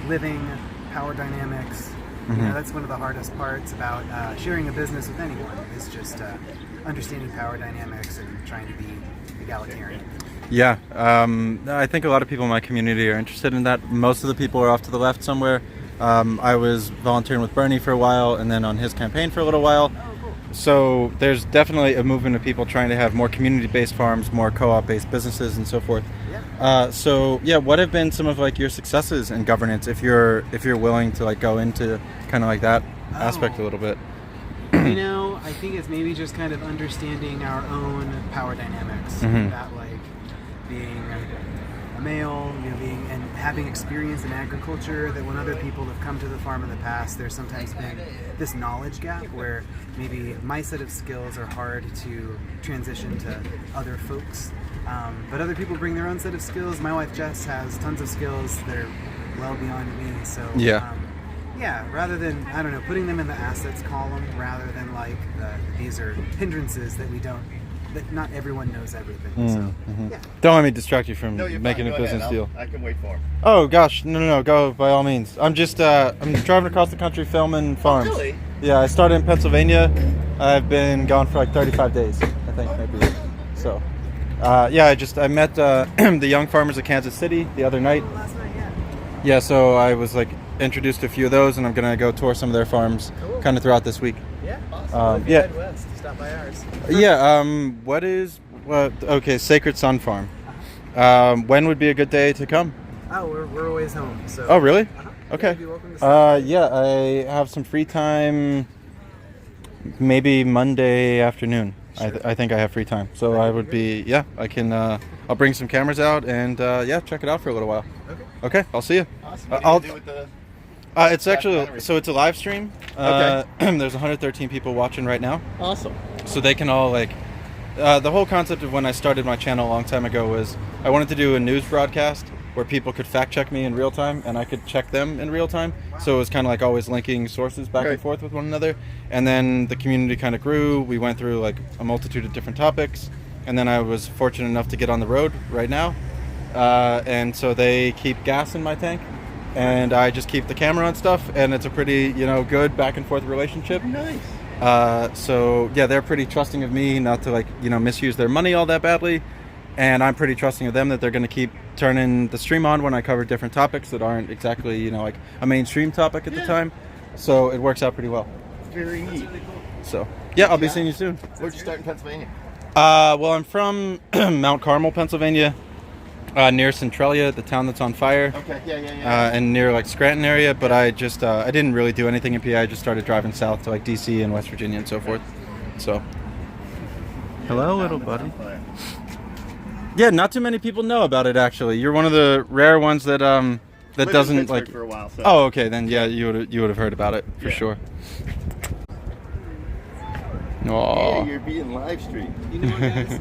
living, power dynamics. That's one of the hardest parts about sharing a business with anyone, is just understanding power dynamics and trying to be egalitarian. Yeah, I think a lot of people in my community are interested in that. Most of the people are off to the left somewhere. I was volunteering with Bernie for a while and then on his campaign for a little while. So there's definitely a movement of people trying to have more community-based farms, more co-op-based businesses, and so forth. What have been some of like your successes in governance, if you're willing to like go into kind of like that aspect a little bit? I think it's maybe just kind of understanding our own power dynamics. That like being a male, being and having experience in agriculture, that when other people have come to the farm in the past, there's sometimes been this knowledge gap where maybe my set of skills are hard to transition to other folks. But other people bring their own set of skills. My wife Jess has tons of skills that are well beyond me. So rather than, I don't know, putting them in the assets column, rather than like these are hindrances that that not everyone knows everything. Don't let me distract you from making a business deal. I can wait for him. Oh gosh, no, go by all means. I'm just I'm driving across the country filming farms. Oh, really? Yeah, I started in Pennsylvania. I've been gone for like 35 days, I think maybe. So, I met the young farmers of Kansas City the other night. Last night, yeah. Yeah, so I was like introduced to a few of those, and I'm gonna go tour some of their farms kind of throughout this week. Yeah, awesome. Head west, stop by ours. Okay, Sacred Sun Farm. When would be a good day to come? Oh, we're always home. So. Oh, really? Okay. You'd be welcome to stop by. I have some free time. Maybe Monday afternoon. Sure. I think I have free time, so I would be. Yeah, I can. I'll bring some cameras out and check it out for a little while. Okay. I'll see you. Awesome. What do you do with the? It's actually it's a live stream. Okay. There's 113 people watching right now. Awesome. So they can all like. The whole concept of when I started my channel a long time ago was I wanted to do a news broadcast where people could fact check me in real time and I could check them in real time. So it was kind of like always linking sources back and forth with one another. And then the community kind of grew. We went through like a multitude of different topics. And then I was fortunate enough to get on the road right now. And so they keep gas in my tank. And I just keep the camera on stuff. And it's a pretty, good back and forth relationship. Nice. They're pretty trusting of me not to misuse their money all that badly, and I'm pretty trusting of them that they're going to keep turning the stream on when I cover different topics that aren't exactly like a mainstream topic at the time. So it works out pretty well. Very neat. So I'll be seeing you soon. Where'd you start in Pennsylvania? I'm from Mount Carmel, Pennsylvania, near Centralia, the town that's on fire. Okay, yeah. And near like Scranton area, but I just I didn't really do anything in PA. I just started driving south to like DC and West Virginia and so forth. So, hello, little buddy. Yeah, not too many people know about it actually. You're one of the rare ones that doesn't like. For a while, so. Oh, okay, then you would have heard about it for sure. Hey, you're being live streamed. You know what, guys?